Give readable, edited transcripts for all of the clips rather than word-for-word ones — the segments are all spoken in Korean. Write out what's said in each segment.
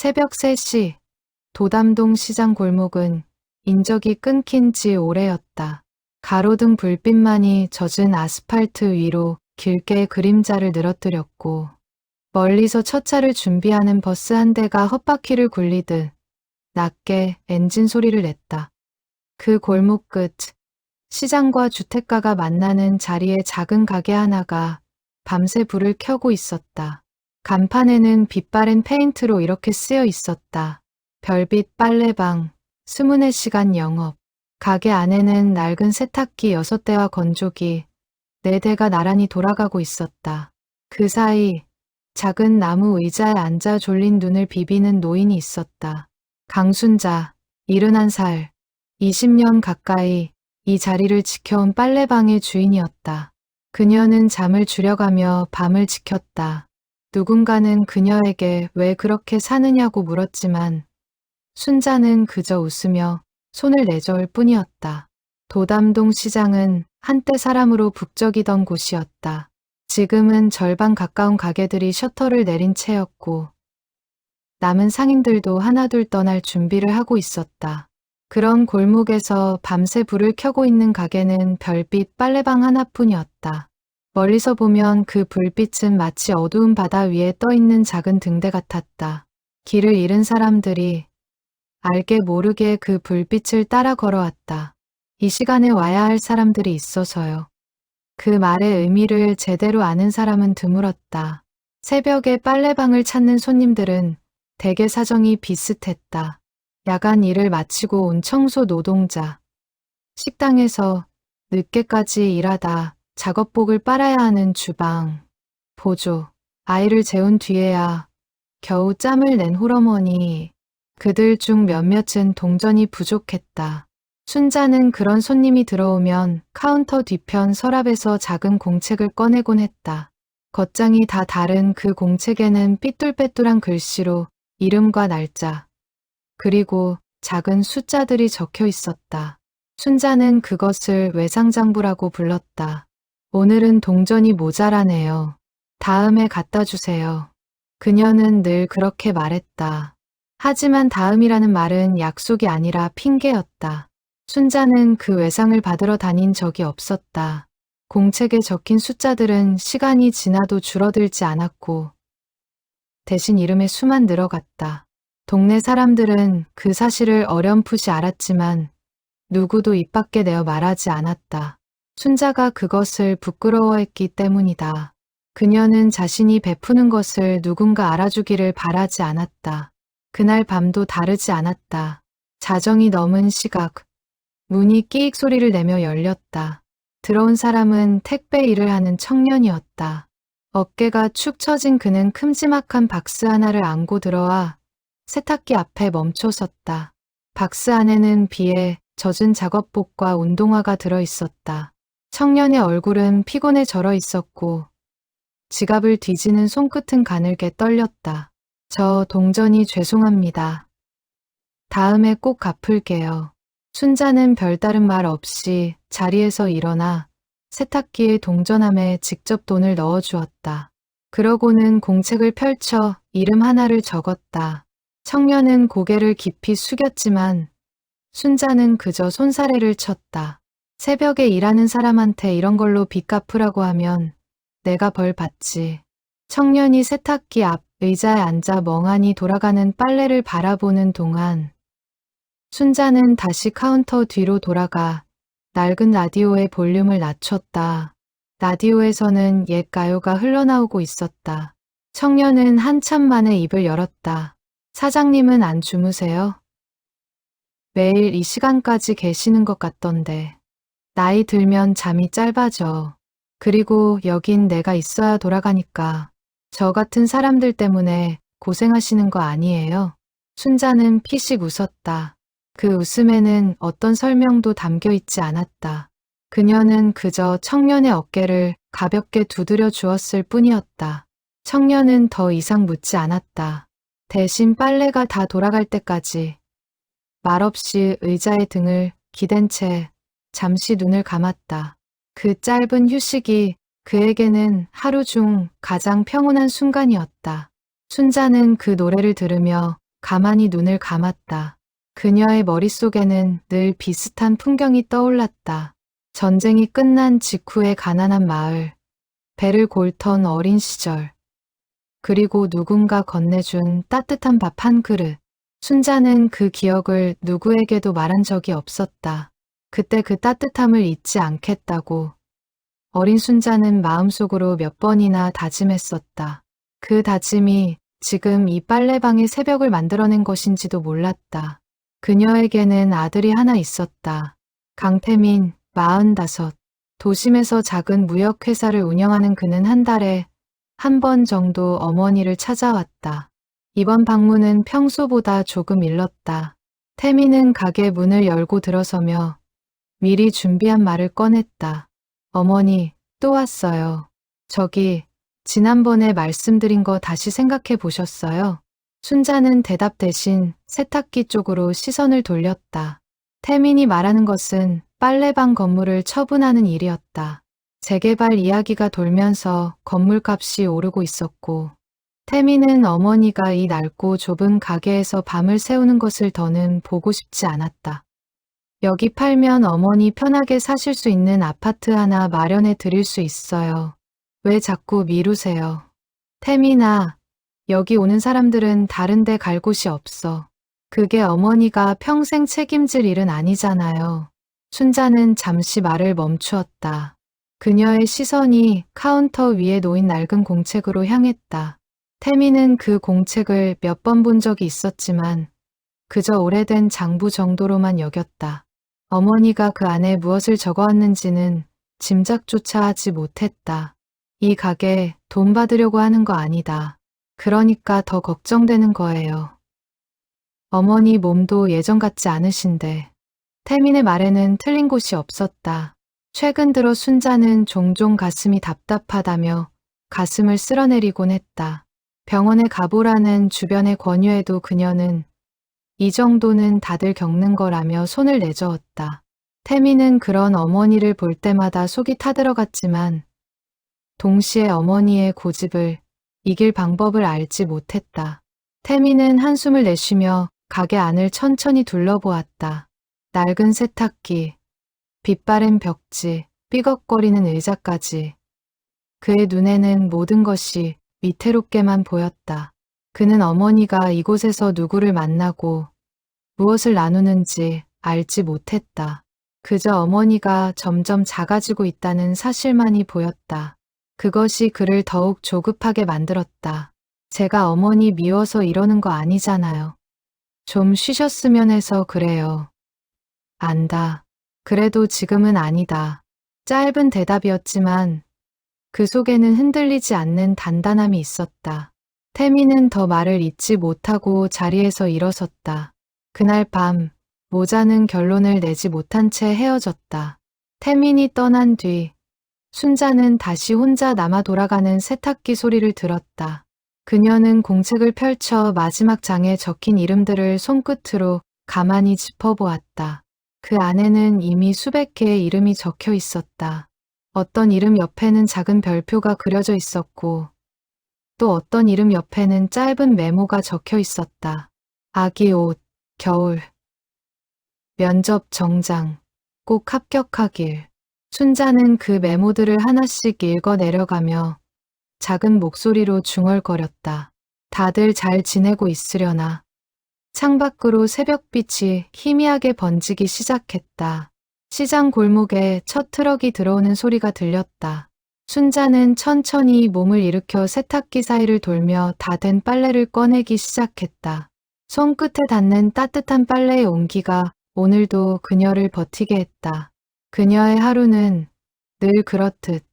새벽 3시 도담동 시장 골목은 인적이 끊긴 지 오래였다. 가로등 불빛만이 젖은 아스팔트 위로 길게 그림자를 늘어뜨렸고 멀리서 첫 차를 준비하는 버스 한 대가 헛바퀴를 굴리듯 낮게 엔진 소리를 냈다. 그 골목 끝 시장과 주택가가 만나는 자리에 작은 가게 하나가 밤새 불을 켜고 있었다. 간판에는 빛바랜 페인트로 이렇게 쓰여 있었다. 별빛 빨래방, 24시간 영업. 가게 안에는 낡은 세탁기 6대와 건조기 4대가 나란히 돌아가고 있었다. 그 사이 작은 나무 의자에 앉아 졸린 눈을 비비는 노인이 있었다. 강순자, 71살, 20년 가까이 이 자리를 지켜온 빨래방의 주인이었다. 그녀는 잠을 줄여가며 밤을 지켰다. 누군가는 그녀에게 왜 그렇게 사느냐고 물었지만 순자는 그저 웃으며 손을 내저을 뿐이었다. 도담동 시장은 한때 사람으로 북적이던 곳이었다. 지금은 절반 가까운 가게들이 셔터를 내린 채였고 남은 상인들도 하나둘 떠날 준비를 하고 있었다. 그런 골목에서 밤새 불을 켜고 있는 가게는 별빛 빨래방 하나뿐이었다. 멀리서 보면 그 불빛은 마치 어두운 바다 위에 떠있는 작은 등대 같았다. 길을 잃은 사람들이 알게 모르게 그 불빛을 따라 걸어왔다. 이 시간에 와야 할 사람들이 있어서요. 그 말의 의미를 제대로 아는 사람은 드물었다. 새벽에 빨래방을 찾는 손님들은 대개 사정이 비슷했다. 야간 일을 마치고 온 청소 노동자, 식당에서 늦게까지 일하다 작업복을 빨아야 하는 주방, 보조, 아이를 재운 뒤에야 겨우 짬을 낸 홀어머니, 그들 중 몇몇은 동전이 부족했다. 순자는 그런 손님이 들어오면 카운터 뒤편 서랍에서 작은 공책을 꺼내곤 했다. 겉장이 다 다른 그 공책에는 삐뚤빼뚤한 글씨로 이름과 날짜, 그리고 작은 숫자들이 적혀 있었다. 순자는 그것을 외상장부라고 불렀다. 오늘은 동전이 모자라네요. 다음에 갖다 주세요. 그녀는 늘 그렇게 말했다. 하지만 다음이라는 말은 약속이 아니라 핑계였다. 순자는 그 외상을 받으러 다닌 적이 없었다. 공책에 적힌 숫자들은 시간이 지나도 줄어들지 않았고 대신 이름의 수만 늘어갔다. 동네 사람들은 그 사실을 어렴풋이 알았지만 누구도 입 밖에 내어 말하지 않았다. 순자가 그것을 부끄러워했기 때문이다. 그녀는 자신이 베푸는 것을 누군가 알아주기를 바라지 않았다. 그날 밤도 다르지 않았다. 자정이 넘은 시각, 문이 끼익 소리를 내며 열렸다. 들어온 사람은 택배 일을 하는 청년이었다. 어깨가 축 처진 그는 큼지막한 박스 하나를 안고 들어와 세탁기 앞에 멈춰 섰다. 박스 안에는 비에 젖은 작업복과 운동화가 들어 있었다. 청년의 얼굴은 피곤에 절어 있었고 지갑을 뒤지는 손끝은 가늘게 떨렸다. 저 동전이 죄송합니다. 다음에 꼭 갚을게요. 순자는 별다른 말 없이 자리에서 일어나 세탁기의 동전함에 직접 돈을 넣어 주었다. 그러고는 공책을 펼쳐 이름 하나를 적었다. 청년은 고개를 깊이 숙였지만 순자는 그저 손사래를 쳤다. 새벽에 일하는 사람한테 이런 걸로 빚 갚으라고 하면 내가 벌 받지. 청년이 세탁기 앞 의자에 앉아 멍하니 돌아가는 빨래를 바라보는 동안 순자는 다시 카운터 뒤로 돌아가 낡은 라디오의 볼륨을 낮췄다. 라디오에서는 옛 가요가 흘러나오고 있었다. 청년은 한참 만에 입을 열었다. 사장님은 안 주무세요? 매일 이 시간까지 계시는 것 같던데. 나이 들면 잠이 짧아져. 그리고 여긴 내가 있어야 돌아가니까 저 같은 사람들 때문에 고생하시는 거 아니에요? 순자는 피식 웃었다. 그 웃음에는 어떤 설명도 담겨 있지 않았다. 그녀는 그저 청년의 어깨를 가볍게 두드려 주었을 뿐이었다. 청년은 더 이상 묻지 않았다. 대신 빨래가 다 돌아갈 때까지 말없이 의자의 등을 기댄 채 잠시 눈을 감았다. 그 짧은 휴식이 그에게는 하루 중 가장 평온한 순간이었다. 순자는 그 노래를 들으며 가만히 눈을 감았다. 그녀의 머릿속에는 늘 비슷한 풍경이 떠올랐다. 전쟁이 끝난 직후의 가난한 마을, 배를 골턴 어린 시절, 그리고 누군가 건네준 따뜻한 밥 한 그릇. 순자는 그 기억을 누구에게도 말한 적이 없었다. 그때 그 따뜻함을 잊지 않겠다고. 어린 순자는 마음속으로 몇 번이나 다짐했었다. 그 다짐이 지금 이 빨래방의 새벽을 만들어낸 것인지도 몰랐다. 그녀에게는 아들이 하나 있었다. 강태민, 45. 도심에서 작은 무역회사를 운영하는 그는 한 달에 한 번 정도 어머니를 찾아왔다. 이번 방문은 평소보다 조금 일렀다. 태민은 가게 문을 열고 들어서며 미리 준비한 말을 꺼냈다. 어머니, 또 왔어요. 저기, 지난번에 말씀드린 거 다시 생각해 보셨어요? 순자는 대답 대신 세탁기 쪽으로 시선을 돌렸다. 태민이 말하는 것은 빨래방 건물을 처분하는 일이었다. 재개발 이야기가 돌면서 건물값이 오르고 있었고, 태민은 어머니가 이 낡고 좁은 가게에서 밤을 새우는 것을 더는 보고 싶지 않았다. 여기 팔면 어머니 편하게 사실 수 있는 아파트 하나 마련해 드릴 수 있어요. 왜 자꾸 미루세요? 태민아, 여기 오는 사람들은 다른 데 갈 곳이 없어. 그게 어머니가 평생 책임질 일은 아니잖아요. 순자는 잠시 말을 멈추었다. 그녀의 시선이 카운터 위에 놓인 낡은 공책으로 향했다. 태민은 그 공책을 몇 번 본 적이 있었지만 그저 오래된 장부 정도로만 여겼다. 어머니가 그 안에 무엇을 적어왔는지는 짐작조차 하지 못했다. 이 가게 돈 받으려고 하는 거 아니다. 그러니까 더 걱정되는 거예요. 어머니 몸도 예전 같지 않으신데. 태민의 말에는 틀린 곳이 없었다. 최근 들어 순자는 종종 가슴이 답답하다며 가슴을 쓸어내리곤 했다. 병원에 가보라는 주변의 권유에도 그녀는 이 정도는 다들 겪는 거라며 손을 내저었다. 태민은 그런 어머니를 볼 때마다 속이 타들어갔지만 동시에 어머니의 고집을 이길 방법을 알지 못했다. 태민은 한숨을 내쉬며 가게 안을 천천히 둘러보았다. 낡은 세탁기, 빛바랜 벽지, 삐걱거리는 의자까지. 그의 눈에는 모든 것이 위태롭게만 보였다. 그는 어머니가 이곳에서 누구를 만나고 무엇을 나누는지 알지 못했다. 그저 어머니가 점점 작아지고 있다는 사실만이 보였다. 그것이 그를 더욱 조급하게 만들었다. 제가 어머니 미워서 이러는 거 아니잖아요. 좀 쉬셨으면 해서 그래요. 안다. 그래도 지금은 아니다. 짧은 대답이었지만 그 속에는 흔들리지 않는 단단함이 있었다. 태민은 더 말을 잇지 못하고 자리에서 일어섰다. 그날 밤 모자는 결론을 내지 못한 채 헤어졌다. 태민이 떠난 뒤 순자는 다시 혼자 남아 돌아가는 세탁기 소리를 들었다. 그녀는 공책을 펼쳐 마지막 장에 적힌 이름들을 손끝으로 가만히 짚어보았다. 그 안에는 이미 수백 개의 이름이 적혀 있었다. 어떤 이름 옆에는 작은 별표가 그려져 있었고 또 어떤 이름 옆에는 짧은 메모가 적혀 있었다. 아기 옷, 겨울, 면접 정장, 꼭 합격하길. 순자는 그 메모들을 하나씩 읽어 내려가며 작은 목소리로 중얼거렸다. 다들 잘 지내고 있으려나. 창밖으로 새벽빛이 희미하게 번지기 시작했다. 시장 골목에 첫 트럭이 들어오는 소리가 들렸다. 순자는 천천히 몸을 일으켜 세탁기 사이를 돌며 다 된 빨래를 꺼내기 시작했다. 손끝에 닿는 따뜻한 빨래의 온기가 오늘도 그녀를 버티게 했다. 그녀의 하루는 늘 그렇듯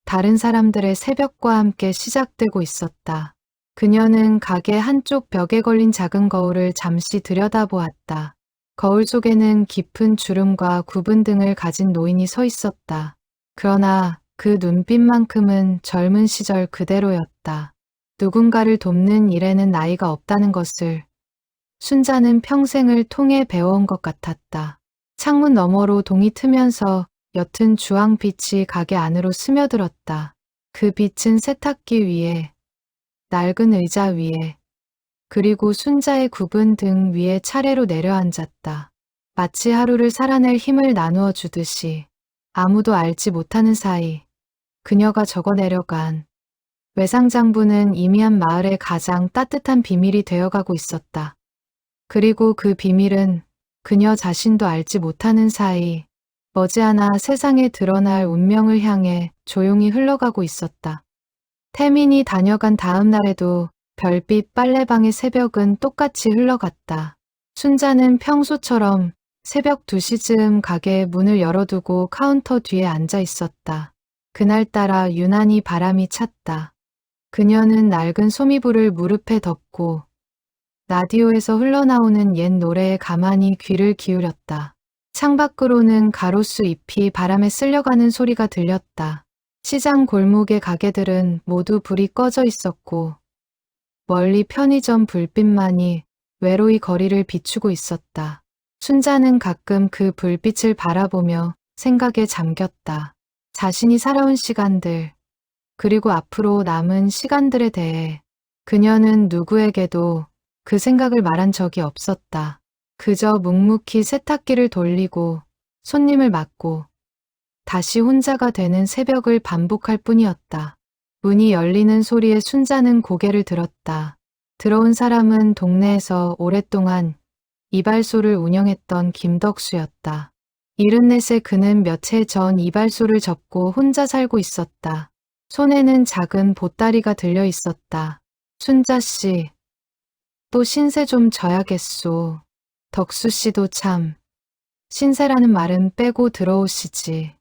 다른 사람들의 새벽과 함께 시작되고 있었다. 그녀는 가게 한쪽 벽에 걸린 작은 거울을 잠시 들여다보았다. 거울 속에는 깊은 주름과 굽은 등을 가진 노인이 서 있었다. 그러나 그 눈빛만큼은 젊은 시절 그대로였다. 누군가를 돕는 일에는 나이가 없다는 것을 순자는 평생을 통해 배워온 것 같았다. 창문 너머로 동이 트면서 옅은 주황빛이 가게 안으로 스며들었다. 그 빛은 세탁기 위에, 낡은 의자 위에, 그리고 순자의 굽은 등 위에 차례로 내려앉았다. 마치 하루를 살아낼 힘을 나누어 주듯이 아무도 알지 못하는 사이 그녀가 적어 내려간 외상장부는 이미한 마을의 가장 따뜻한 비밀이 되어가고 있었다. 그리고 그 비밀은 그녀 자신도 알지 못하는 사이 머지않아 세상에 드러날 운명을 향해 조용히 흘러가고 있었다. 태민이 다녀간 다음 날에도 별빛 빨래방의 새벽은 똑같이 흘러갔다. 순자는 평소처럼 새벽 2시쯤 가게의 문을 열어두고 카운터 뒤에 앉아 있었다. 그날따라 유난히 바람이 찼다. 그녀는 낡은 소미불을 무릎에 덮고 라디오에서 흘러나오는 옛 노래에 가만히 귀를 기울였다. 창밖으로는 가로수 잎이 바람에 쓸려가는 소리가 들렸다. 시장 골목의 가게들은 모두 불이 꺼져 있었고 멀리 편의점 불빛만이 외로이 거리를 비추고 있었다. 순자는 가끔 그 불빛을 바라보며 생각에 잠겼다. 자신이 살아온 시간들, 그리고 앞으로 남은 시간들에 대해 그녀는 누구에게도 그 생각을 말한 적이 없었다. 그저 묵묵히 세탁기를 돌리고 손님을 맞고 다시 혼자가 되는 새벽을 반복할 뿐이었다. 문이 열리는 소리에 순자는 고개를 들었다. 들어온 사람은 동네에서 오랫동안 이발소를 운영했던 김덕수였다. 74세 그는 며칠 전 이발소를 접고 혼자 살고 있었다. 손에는 작은 보따리가 들려 있었다. 순자 씨, 또 신세 좀 져야겠소. 덕수 씨도 참. 신세라는 말은 빼고 들어오시지.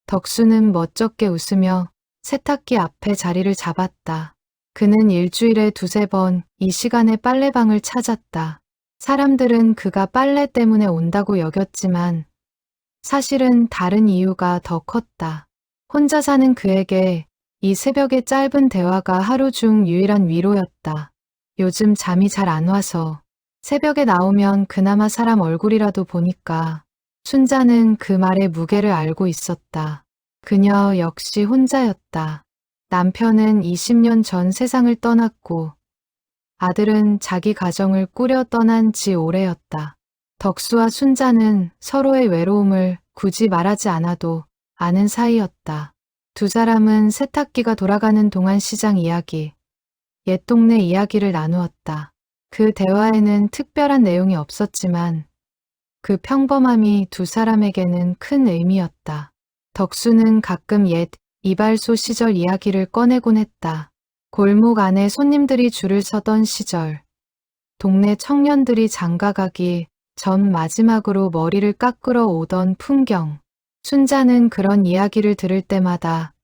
덕수는 멋쩍게 웃으며 세탁기 앞에 자리를 잡았다. 그는 일주일에 2~3번 이 시간에 빨래방을 찾았다. 사람들은 그가 빨래 때문에 온다고 여겼지만 사실은 다른 이유가 더 컸다. 혼자 사는 그에게 이 새벽의 짧은 대화가 하루 중 유일한 위로였다. 요즘 잠이 잘 안 와서 새벽에 나오면 그나마 사람 얼굴이라도 보니까. 순자는 그 말의 무게를 알고 있었다. 그녀 역시 혼자였다. 남편은 20년 전 세상을 떠났고 아들은 자기 가정을 꾸려 떠난 지 오래였다. 덕수와 순자는 서로의 외로움을 굳이 말하지 않아도 아는 사이였다. 두 사람은 세탁기가 돌아가는 동안 시장 이야기, 옛 동네 이야기를 나누었다. 그 대화에는 특별한 내용이 없었지만 그 평범함이 두 사람에게는 큰 의미였다. 덕수는 가끔 옛 이발소 시절 이야기를 꺼내곤 했다. 골목 안에 손님들이 줄을 서던 시절, 동네 청년들이 장가가기 전 마지막으로 머리를 깎으러 오던 풍경. 순자는 그런 이야기를 들을 때마다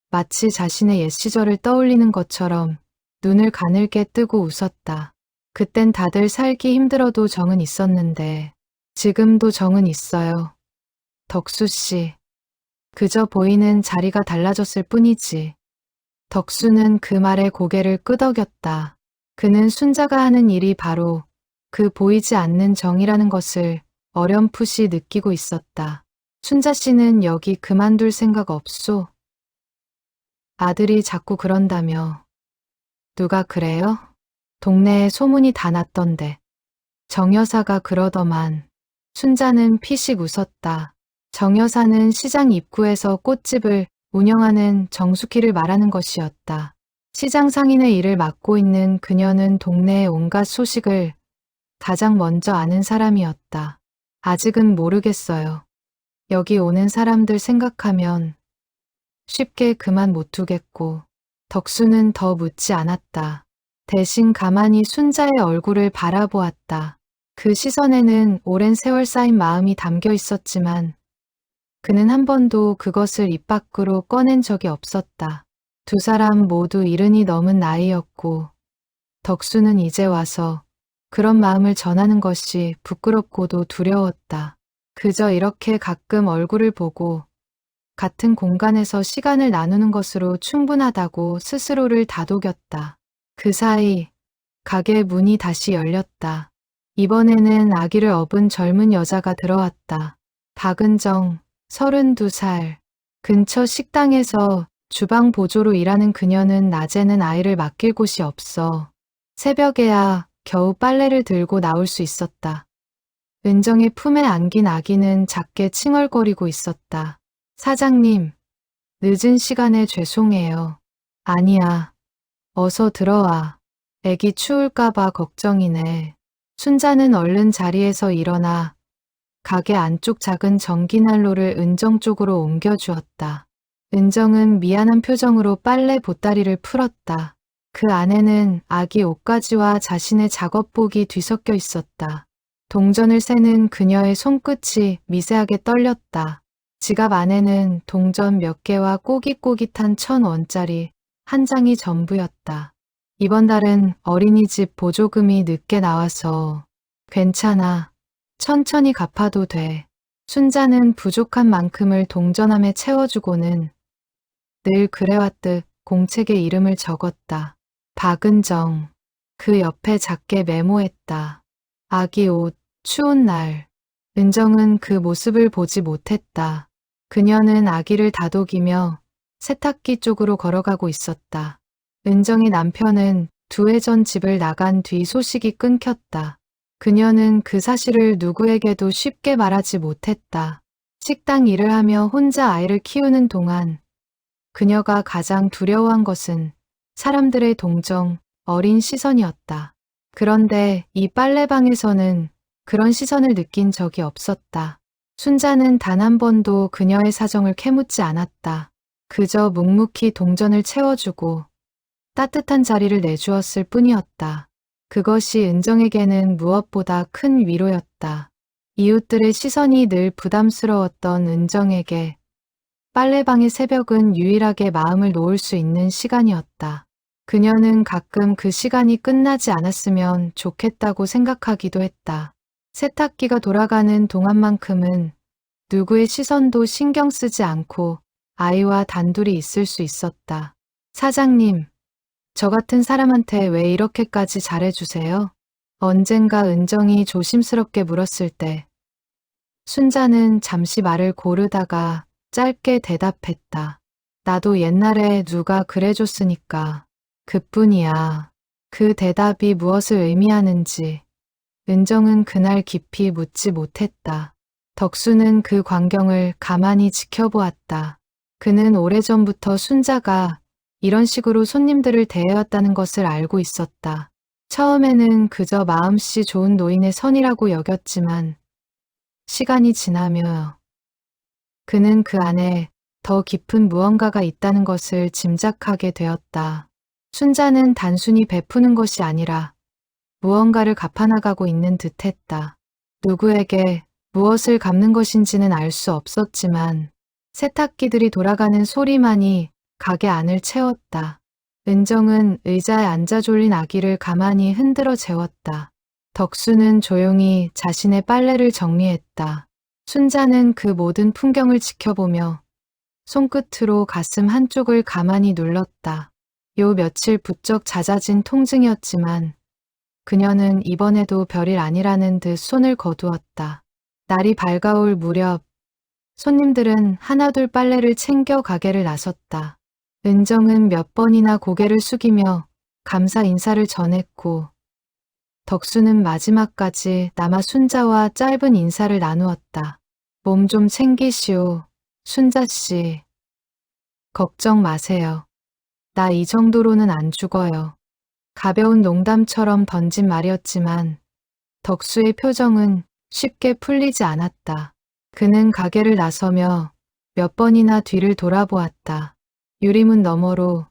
마치 자신의 옛 시절을 떠올리는 것처럼 눈을 가늘게 뜨고 웃었다. 그땐 다들 살기 힘들어도 정은 있었는데 지금도 정은 있어요. 덕수 씨. 그저 보이는 자리가 달라졌을 뿐이지. 덕수는 그 말에 고개를 끄덕였다. 그는 순자가 하는 일이 바로 그 보이지 않는 정이라는 것을 어렴풋이 느끼고 있었다. 순자 씨는 여기 그만둘 생각 없소? 아들이 자꾸 그런다며. 누가 그래요? 동네에 소문이 다 났던데. 정 여사가 그러더만. 순자는 피식 웃었다. 정 여사는 시장 입구에서 꽃집을 운영하는 정숙희를 말하는 것이었다. 시장 상인의 일을 맡고 있는 그녀는 동네의 온갖 소식을 가장 먼저 아는 사람이었다. 아직은 모르겠어요. 여기 오는 사람들 생각하면 쉽게 그만 못 두겠고. 덕수는 더 묻지 않았다. 대신 가만히 순자의 얼굴을 바라보았다. 그 시선에는 오랜 세월 쌓인 마음이 담겨 있었지만 그는 한 번도 그것을 입 밖으로 꺼낸 적이 없었다. 두 사람 모두 70이 넘은 나이였고 덕수는 이제 와서 그런 마음을 전하는 것이 부끄럽고도 두려웠다. 그저 이렇게 가끔 얼굴을 보고 같은 공간에서 시간을 나누는 것으로 충분하다고 스스로를 다독였다. 그 사이 가게 문이 다시 열렸다. 이번에는 아기를 업은 젊은 여자가 들어왔다. 박은정, 32살. 근처 식당에서 주방 보조로 일하는 그녀는 낮에는 아이를 맡길 곳이 없어 새벽에야 겨우 빨래를 들고 나올 수 있었다. 은정의 품에 안긴 아기는 작게 칭얼거리고 있었다. 사장님, 늦은 시간에 죄송해요. 아니야. 어서 들어와. 애기 추울까봐 걱정이네. 순자는 얼른 자리에서 일어나 가게 안쪽 작은 전기난로를 은정 쪽으로 옮겨주었다. 은정은 미안한 표정으로 빨래 보따리를 풀었다. 그 안에는 아기 옷가지와 자신의 작업복이 뒤섞여 있었다. 동전을 세는 그녀의 손끝이 미세하게 떨렸다. 지갑 안에는 동전 몇 개와 꼬깃꼬깃한 1,000원짜리 한 장이 전부였다. 이번 달은 어린이집 보조금이 늦게 나와서 괜찮아. 천천히 갚아도 돼. 순자는 부족한 만큼을 동전함에 채워주고는 늘 그래왔듯 공책에 이름을 적었다. 박은정. 그 옆에 작게 메모했다. 아기 옷, 추운 날. 은정은 그 모습을 보지 못했다. 그녀는 아기를 다독이며 세탁기 쪽으로 걸어가고 있었다. 은정의 남편은 2해 전 집을 나간 뒤 소식이 끊겼다. 그녀는 그 사실을 누구에게도 쉽게 말하지 못했다. 식당 일을 하며 혼자 아이를 키우는 동안 그녀가 가장 두려워한 것은 사람들의 동정, 어린 시선이었다. 그런데 이 빨래방에서는 그런 시선을 느낀 적이 없었다. 순자는 단 한 번도 그녀의 사정을 캐묻지 않았다. 그저 묵묵히 동전을 채워주고 따뜻한 자리를 내주었을 뿐이었다. 그것이 은정에게는 무엇보다 큰 위로였다. 이웃들의 시선이 늘 부담스러웠던 은정에게 빨래방의 새벽은 유일하게 마음을 놓을 수 있는 시간이었다. 그녀는 가끔 그 시간이 끝나지 않았으면 좋겠다고 생각하기도 했다. 세탁기가 돌아가는 동안만큼은 누구의 시선도 신경 쓰지 않고 아이와 단둘이 있을 수 있었다. 사장님, 저 같은 사람한테 왜 이렇게까지 잘해주세요? 언젠가 은정이 조심스럽게 물었을 때 순자는 잠시 말을 고르다가 짧게 대답했다. 나도 옛날에 누가 그래줬으니까 그뿐이야. 그 대답이 무엇을 의미하는지 은정은 그날 깊이 묻지 못했다. 덕수는 그 광경을 가만히 지켜보았다. 그는 오래전부터 순자가 이런 식으로 손님들을 대해왔다는 것을 알고 있었다. 처음에는 그저 마음씨 좋은 노인의 선이라고 여겼지만 시간이 지나며 그는 그 안에 더 깊은 무언가가 있다는 것을 짐작하게 되었다. 순자는 단순히 베푸는 것이 아니라 무언가를 갚아나가고 있는 듯했다. 누구에게 무엇을 갚는 것인지는 알 수 없었지만 세탁기들이 돌아가는 소리만이 가게 안을 채웠다. 은정은 의자에 앉아 졸린 아기를 가만히 흔들어 재웠다. 덕수는 조용히 자신의 빨래를 정리했다. 순자는 그 모든 풍경을 지켜보며 손끝으로 가슴 한쪽을 가만히 눌렀다. 요 며칠 부쩍 잦아진 통증이었지만 그녀는 이번에도 별일 아니라는 듯 손을 거두었다. 날이 밝아올 무렵 손님들은 하나둘 빨래를 챙겨 가게를 나섰다. 은정은 몇 번이나 고개를 숙이며 감사 인사를 전했고 덕수는 마지막까지 남아 순자와 짧은 인사를 나누었다. 몸 좀 챙기시오. 순자씨. 걱정 마세요. 나 이 정도로는 안 죽어요. 가벼운 농담처럼 던진 말이었지만 덕수의 표정은 쉽게 풀리지 않았다. 그는 가게를 나서며 몇 번이나 뒤를 돌아보았다. 유리문 너머로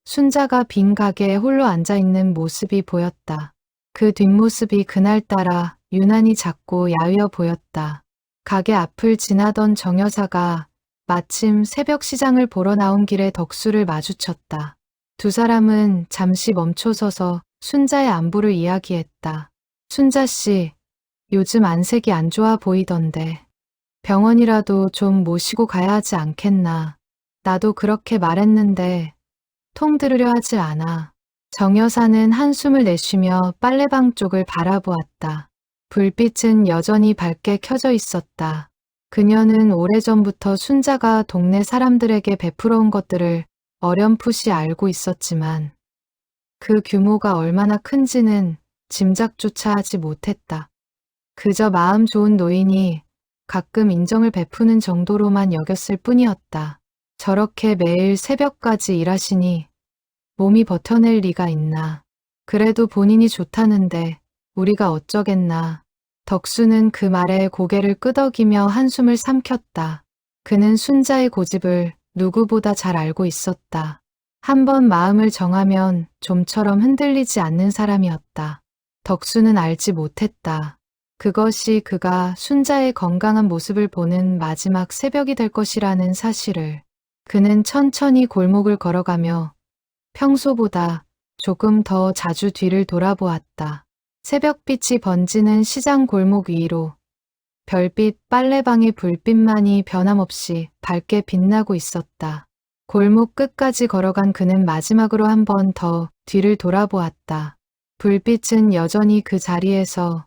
순자가 빈 가게에 홀로 앉아있는 모습이 보였다. 그 뒷모습이 그날따라 유난히 작고 야위어 보였다. 가게 앞을 지나던 정 여사가 마침 새벽 시장을 보러 나온 길에 덕수를 마주쳤다. 두 사람은 잠시 멈춰서서 순자의 안부를 이야기했다. 순자씨, 요즘 안색이 안 좋아 보이던데 병원이라도 좀 모시고 가야 하지 않겠나. 나도 그렇게 말했는데 통 들으려 하지 않아. 정 여사는 한숨을 내쉬며 빨래방 쪽을 바라보았다. 불빛은 여전히 밝게 켜져 있었다. 그녀는 오래전부터 순자가 동네 사람들에게 베풀어 온 것들을 어렴풋이 알고 있었지만 그 규모가 얼마나 큰지는 짐작조차 하지 못했다. 그저 마음 좋은 노인이 가끔 인정을 베푸는 정도로만 여겼을 뿐이었다. 저렇게 매일 새벽까지 일하시니 몸이 버텨낼 리가 있나. 그래도 본인이 좋다는데 우리가 어쩌겠나. 덕수는 그 말에 고개를 끄덕이며 한숨을 삼켰다. 그는 순자의 고집을 누구보다 잘 알고 있었다. 한번 마음을 정하면 좀처럼 흔들리지 않는 사람이었다. 덕수는 알지 못했다. 그것이 그가 순자의 건강한 모습을 보는 마지막 새벽이 될 것이라는 사실을. 그는 천천히 골목을 걸어가며 평소보다 조금 더 자주 뒤를 돌아보았다. 새벽빛이 번지는 시장 골목 위로 별빛 빨래방의 불빛만이 변함없이 밝게 빛나고 있었다. 골목 끝까지 걸어간 그는 마지막으로 한 번 더 뒤를 돌아보았다. 불빛은 여전히 그 자리에서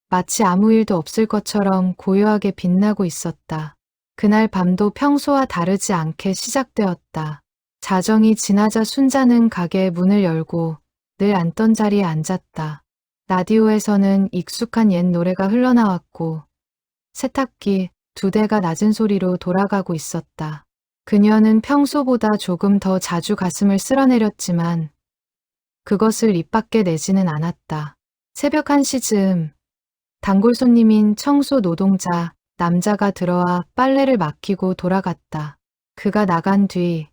마치 아무 일도 없을 것처럼 고요하게 빛나고 있었다. 그날 밤도 평소와 다르지 않게 시작되었다. 자정이 지나자 순자는 가게 문을 열고 늘 앉던 자리에 앉았다. 라디오에서는 익숙한 옛 노래가 흘러나왔고 세탁기 2대가 낮은 소리로 돌아가고 있었다. 그녀는 평소보다 조금 더 자주 가슴을 쓸어내렸지만 그것을 입 밖에 내지는 않았다. 새벽 1시쯤 단골 손님인 청소 노동자 남자가 들어와 빨래를 맡기고 돌아갔다. 그가 나간 뒤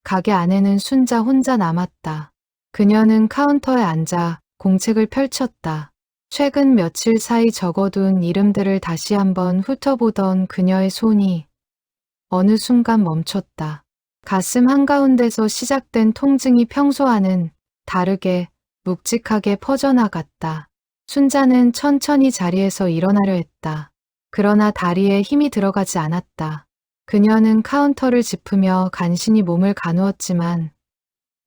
가게 안에는 순자 혼자 남았다. 그녀는 카운터에 앉아 공책을 펼쳤다. 최근 며칠 사이 적어둔 이름들을 다시 한번 훑어보던 그녀의 손이 어느 순간 멈췄다. 가슴 한가운데서 시작된 통증이 평소와는 다르게 묵직하게 퍼져나갔다. 순자는 천천히 자리에서 일어나려 했다. 그러나 다리에 힘이 들어가지 않았다. 그녀는 카운터를 짚으며 간신히 몸을 가누었지만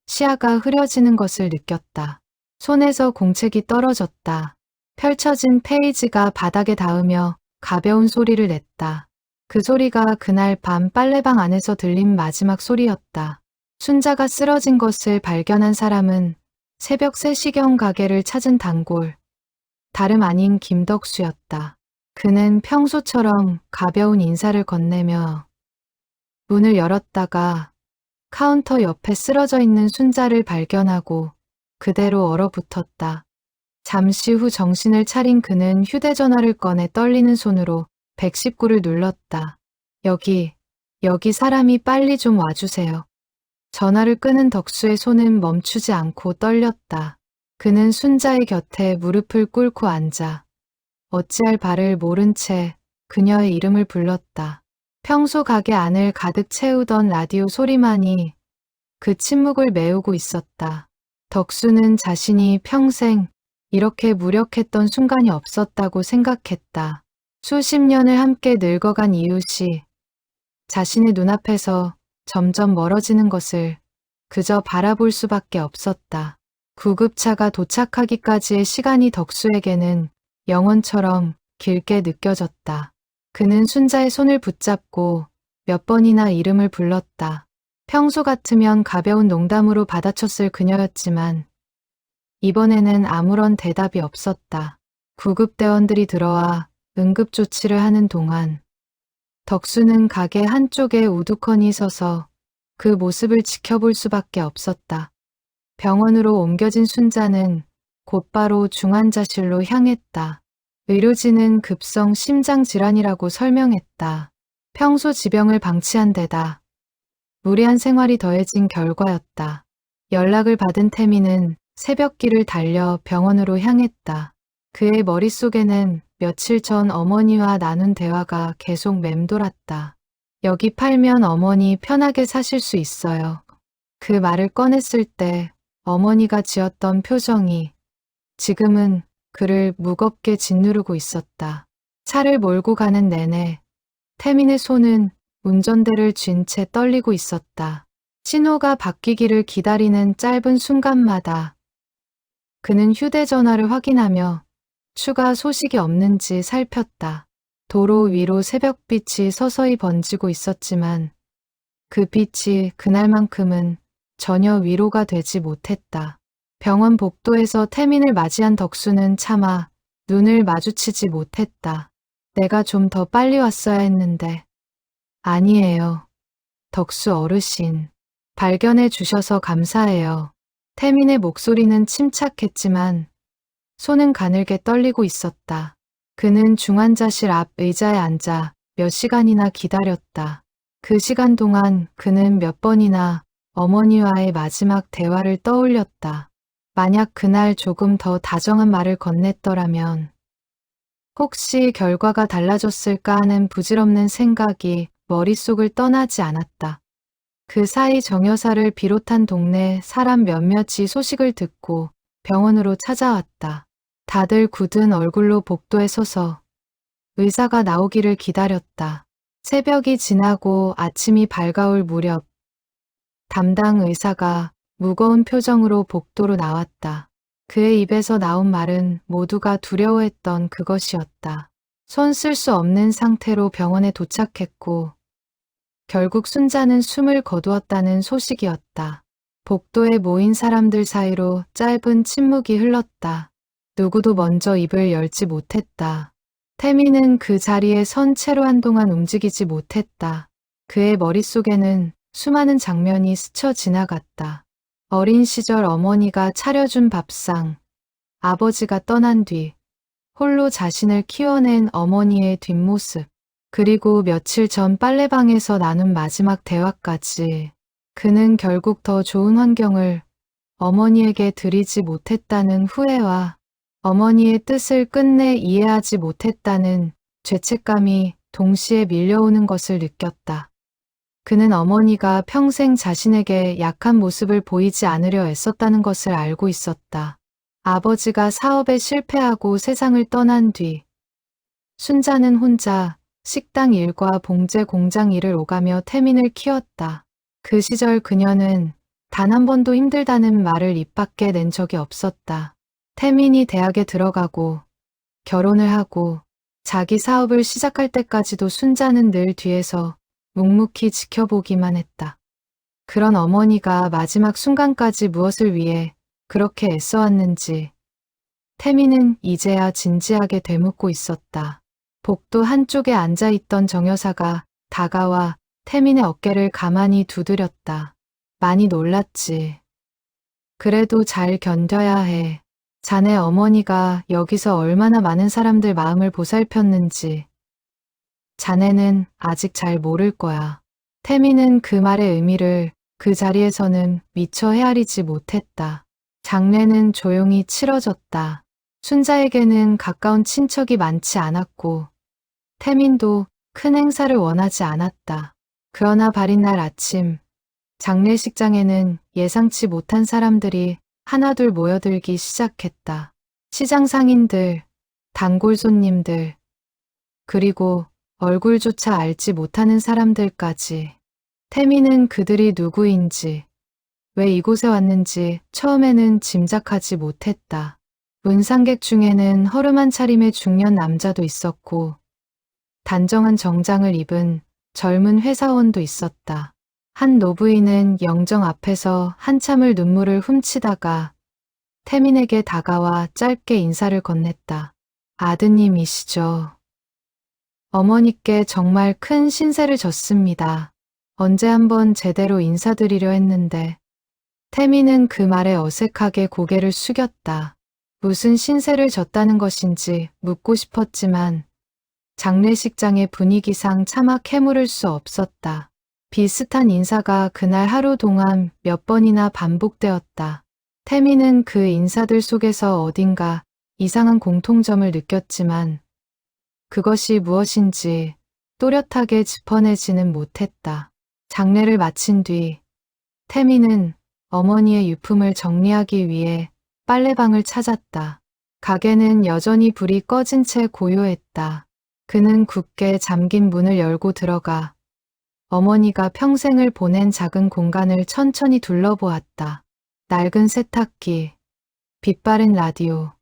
시야가 흐려지는 것을 느꼈다. 손에서 공책이 떨어졌다. 펼쳐진 페이지가 바닥에 닿으며 가벼운 소리를 냈다. 그 소리가 그날 밤 빨래방 안에서 들린 마지막 소리였다. 순자가 쓰러진 것을 발견한 사람은 새벽 3시경 가게를 찾은 단골, 다름 아닌 김덕수였다. 그는 평소처럼 가벼운 인사를 건네며 문을 열었다가 카운터 옆에 쓰러져 있는 순자를 발견하고 그대로 얼어붙었다. 잠시 후 정신을 차린 그는 휴대전화를 꺼내 떨리는 손으로 119를 눌렀다. 여기 사람이 빨리 좀 와주세요. 전화를 끄는 덕수의 손은 멈추지 않고 떨렸다. 그는 순자의 곁에 무릎을 꿇고 앉아 어찌할 바를 모른 채 그녀의 이름을 불렀다. 평소 가게 안을 가득 채우던 라디오 소리만이 그 침묵을 메우고 있었다. 덕수는 자신이 평생 이렇게 무력했던 순간이 없었다고 생각했다. 수십 년을 함께 늙어간 이웃이 자신의 눈앞에서 점점 멀어지는 것을 그저 바라볼 수밖에 없었다. 구급차가 도착하기까지의 시간이 덕수에게는 영원처럼 길게 느껴졌다. 그는 순자의 손을 붙잡고 몇 번이나 이름을 불렀다. 평소 같으면 가벼운 농담으로 받아쳤을 그녀였지만 이번에는 아무런 대답이 없었다. 구급대원들이 들어와 응급조치를 하는 동안 덕수는 가게 한쪽에 우두커니 서서 그 모습을 지켜볼 수밖에 없었다. 병원으로 옮겨진 순자는 곧바로 중환자실로 향했다. 의료진은 급성 심장질환이라고 설명했다. 평소 지병을 방치한 데다 무리한 생활이 더해진 결과였다. 연락을 받은 태미는 새벽길을 달려 병원으로 향했다. 그의 머릿속에는 며칠 전 어머니와 나눈 대화가 계속 맴돌았다. 여기 팔면 어머니 편하게 사실 수 있어요. 그 말을 꺼냈을 때 어머니가 지었던 표정이 지금은 그를 무겁게 짓누르고 있었다. 차를 몰고 가는 내내 태민의 손은 운전대를 쥔 채 떨리고 있었다. 신호가 바뀌기를 기다리는 짧은 순간마다 그는 휴대전화를 확인하며 추가 소식이 없는지 살폈다. 도로 위로 새벽빛이 서서히 번지고 있었지만 그 빛이 그날만큼은 전혀 위로가 되지 못했다. 병원 복도에서 태민을 맞이한 덕수는 차마 눈을 마주치지 못했다. 내가 좀 더 빨리 왔어야 했는데. 아니에요. 덕수 어르신. 발견해 주셔서 감사해요. 태민의 목소리는 침착했지만 손은 가늘게 떨리고 있었다. 그는 중환자실 앞 의자에 앉아 몇 시간이나 기다렸다. 그 시간 동안 그는 몇 번이나 어머니와의 마지막 대화를 떠올렸다. 만약 그날 조금 더 다정한 말을 건넸더라면 혹시 결과가 달라졌을까 하는 부질없는 생각이 머릿속을 떠나지 않았다. 그 사이 정 여사를 비롯한 동네 사람 몇몇이 소식을 듣고 병원으로 찾아왔다. 다들 굳은 얼굴로 복도에 서서 의사가 나오기를 기다렸다. 새벽이 지나고 아침이 밝아올 무렵 담당 의사가 무거운 표정으로 복도로 나왔다. 그의 입에서 나온 말은 모두가 두려워했던 그것이었다. 손 쓸 수 없는 상태로 병원에 도착했고 결국 순자는 숨을 거두었다는 소식이었다. 복도에 모인 사람들 사이로 짧은 침묵이 흘렀다. 누구도 먼저 입을 열지 못했다. 태민은 그 자리에 선 채로 한동안 움직이지 못했다. 그의 머릿속에는 수많은 장면이 스쳐 지나갔다. 어린 시절 어머니가 차려준 밥상, 아버지가 떠난 뒤 홀로 자신을 키워낸 어머니의 뒷모습, 그리고 며칠 전 빨래방에서 나눈 마지막 대화까지. 그는 결국 더 좋은 환경을 어머니에게 드리지 못했다는 후회와 어머니의 뜻을 끝내 이해하지 못했다는 죄책감이 동시에 밀려오는 것을 느꼈다. 그는 어머니가 평생 자신에게 약한 모습을 보이지 않으려 애썼다는 것을 알고 있었다. 아버지가 사업에 실패하고 세상을 떠난 뒤 순자는 혼자 식당 일과 봉제 공장 일을 오가며 태민을 키웠다. 그 시절 그녀는 단 한 번도 힘들다는 말을 입 밖에 낸 적이 없었다. 태민이 대학에 들어가고 결혼을 하고 자기 사업을 시작할 때까지도 순자는 늘 뒤에서 묵묵히 지켜보기만 했다. 그런 어머니가 마지막 순간까지 무엇을 위해 그렇게 애써왔는지 태민은 이제야 진지하게 되묻고 있었다. 복도 한쪽에 앉아있던 정 여사가 다가와 태민의 어깨를 가만히 두드렸다. 많이 놀랐지. 그래도 잘 견뎌야 해. 자네 어머니가 여기서 얼마나 많은 사람들 마음을 보살폈는지 자네는 아직 잘 모를 거야. 태민은 그 말의 의미를 그 자리에서는 미처 헤아리지 못했다. 장례는 조용히 치러졌다. 순자에게는 가까운 친척이 많지 않았고 태민도 큰 행사를 원하지 않았다. 그러나 발인 날 아침 장례식장에는 예상치 못한 사람들이 하나둘 모여들기 시작했다. 시장 상인들, 단골 손님들, 그리고 얼굴조차 알지 못하는 사람들까지. 태민은 그들이 누구인지, 왜 이곳에 왔는지 처음에는 짐작하지 못했다. 문상객 중에는 허름한 차림의 중년 남자도 있었고 단정한 정장을 입은 젊은 회사원도 있었다. 한 노부인은 영정 앞에서 한참을 눈물을 훔치다가 태민에게 다가와 짧게 인사를 건넸다. 아드님이시죠. 어머니께 정말 큰 신세를 졌습니다. 언제 한번 제대로 인사드리려 했는데 태민은 그 말에 어색하게 고개를 숙였다. 무슨 신세를 졌다는 것인지 묻고 싶었지만 장례식장의 분위기상 차마 캐물을 수 없었다. 비슷한 인사가 그날 하루 동안 몇 번이나 반복되었다. 태민은 그 인사들 속에서 어딘가 이상한 공통점을 느꼈지만 그것이 무엇인지 또렷하게 짚어내지는 못했다. 장례를 마친 뒤 태민은 어머니의 유품을 정리하기 위해 빨래방을 찾았다. 가게는 여전히 불이 꺼진 채 고요했다. 그는 굳게 잠긴 문을 열고 들어가 어머니가 평생을 보낸 작은 공간을 천천히 둘러보았다. 낡은 세탁기, 빛바랜 라디오,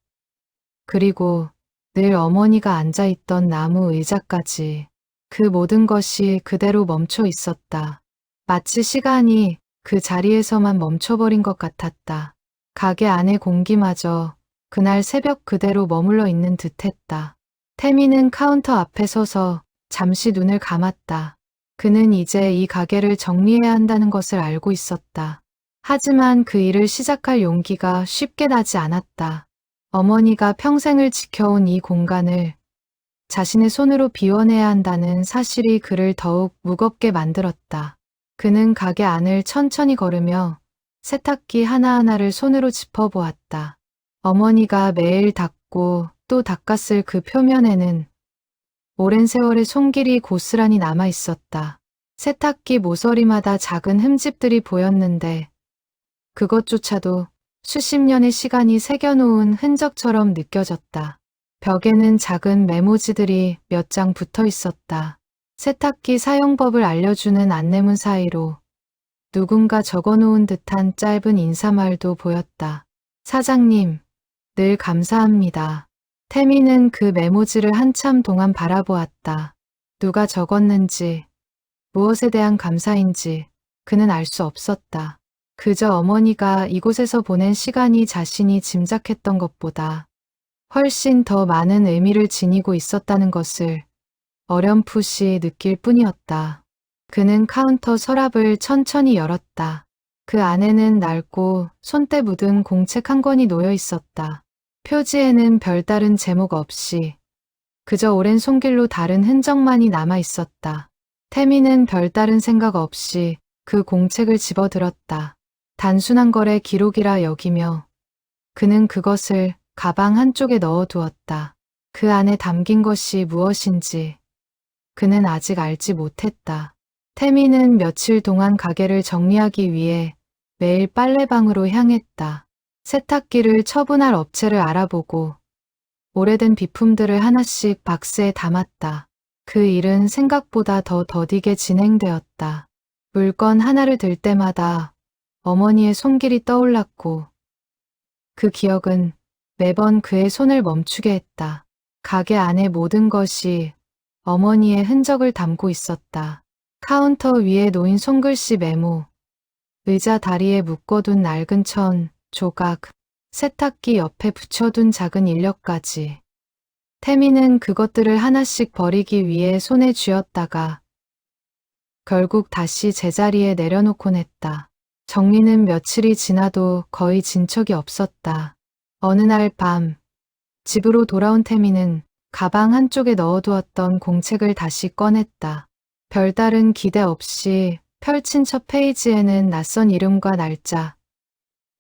그리고 늘 어머니가 앉아있던 나무 의자까지. 그 모든 것이 그대로 멈춰 있었다. 마치 시간이 그 자리에서만 멈춰버린 것 같았다. 가게 안의 공기마저 그날 새벽 그대로 머물러 있는 듯했다. 태미는 카운터 앞에 서서 잠시 눈을 감았다. 그는 이제 이 가게를 정리해야 한다는 것을 알고 있었다. 하지만 그 일을 시작할 용기가 쉽게 나지 않았다. 어머니가 평생을 지켜온 이 공간을 자신의 손으로 비워내야 한다는 사실이 그를 더욱 무겁게 만들었다. 그는 가게 안을 천천히 걸으며 세탁기 하나하나를 손으로 짚어보았다. 어머니가 매일 닦고 또 닦았을 그 표면에는 오랜 세월의 손길이 고스란히 남아 있었다. 세탁기 모서리마다 작은 흠집들이 보였는데 그것조차도 수십 년의 시간이 새겨놓은 흔적처럼 느껴졌다. 벽에는 작은 메모지들이 몇 장 붙어 있었다. 세탁기 사용법을 알려주는 안내문 사이로 누군가 적어놓은 듯한 짧은 인사말도 보였다. 사장님, 늘 감사합니다. 태미는 그 메모지를 한참 동안 바라보았다. 누가 적었는지, 무엇에 대한 감사인지 그는 알 수 없었다. 그저 어머니가 이곳에서 보낸 시간이 자신이 짐작했던 것보다 훨씬 더 많은 의미를 지니고 있었다는 것을 어렴풋이 느낄 뿐이었다. 그는 카운터 서랍을 천천히 열었다. 그 안에는 낡고 손때 묻은 공책 한 권이 놓여 있었다. 표지에는 별다른 제목 없이 그저 오랜 손길로 다른 흔적만이 남아 있었다. 태미는 별다른 생각 없이 그 공책을 집어들었다. 단순한 거래 기록이라 여기며 그는 그것을 가방 한쪽에 넣어두었다. 그 안에 담긴 것이 무엇인지 그는 아직 알지 못했다. 태미는 며칠 동안 가게를 정리하기 위해 매일 빨래방으로 향했다. 세탁기를 처분할 업체를 알아보고 오래된 비품들을 하나씩 박스에 담았다. 그 일은 생각보다 더 더디게 진행되었다. 물건 하나를 들 때마다 어머니의 손길이 떠올랐고 그 기억은 매번 그의 손을 멈추게 했다. 가게 안의 모든 것이 어머니의 흔적을 담고 있었다. 카운터 위에 놓인 손글씨 메모, 의자 다리에 묶어둔 낡은 천, 조각, 세탁기 옆에 붙여둔 작은 인력까지. 태미는 그것들을 하나씩 버리기 위해 손에 쥐었다가 결국 다시 제자리에 내려놓곤 했다. 정리는 며칠이 지나도 거의 진척이 없었다. 어느 날 밤, 집으로 돌아온 태미는 가방 한쪽에 넣어두었던 공책을 다시 꺼냈다. 별다른 기대 없이 펼친 첫 페이지에는 낯선 이름과 날짜,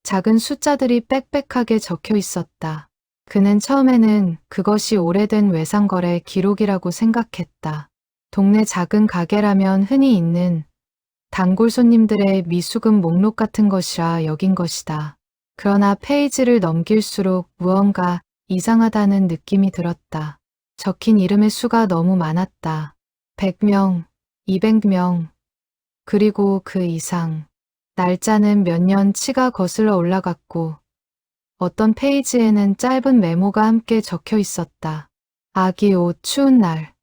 작은 숫자들이 빽빽하게 적혀 있었다. 그는 처음에는 그것이 오래된 외상거래 기록이라고 생각했다. 동네 작은 가게라면 흔히 있는 단골 손님들의 미수금 목록 같은 것이라 여긴 것이다. 그러나 페이지를 넘길수록 무언가 이상하다는 느낌이 들었다. 적힌 이름의 수가 너무 많았다. 100명, 200명, 그리고 그 이상. 날짜는 몇 년 치가 거슬러 올라갔고 어떤 페이지에는 짧은 메모가 함께 적혀 있었다. 아기 옷 추운 날.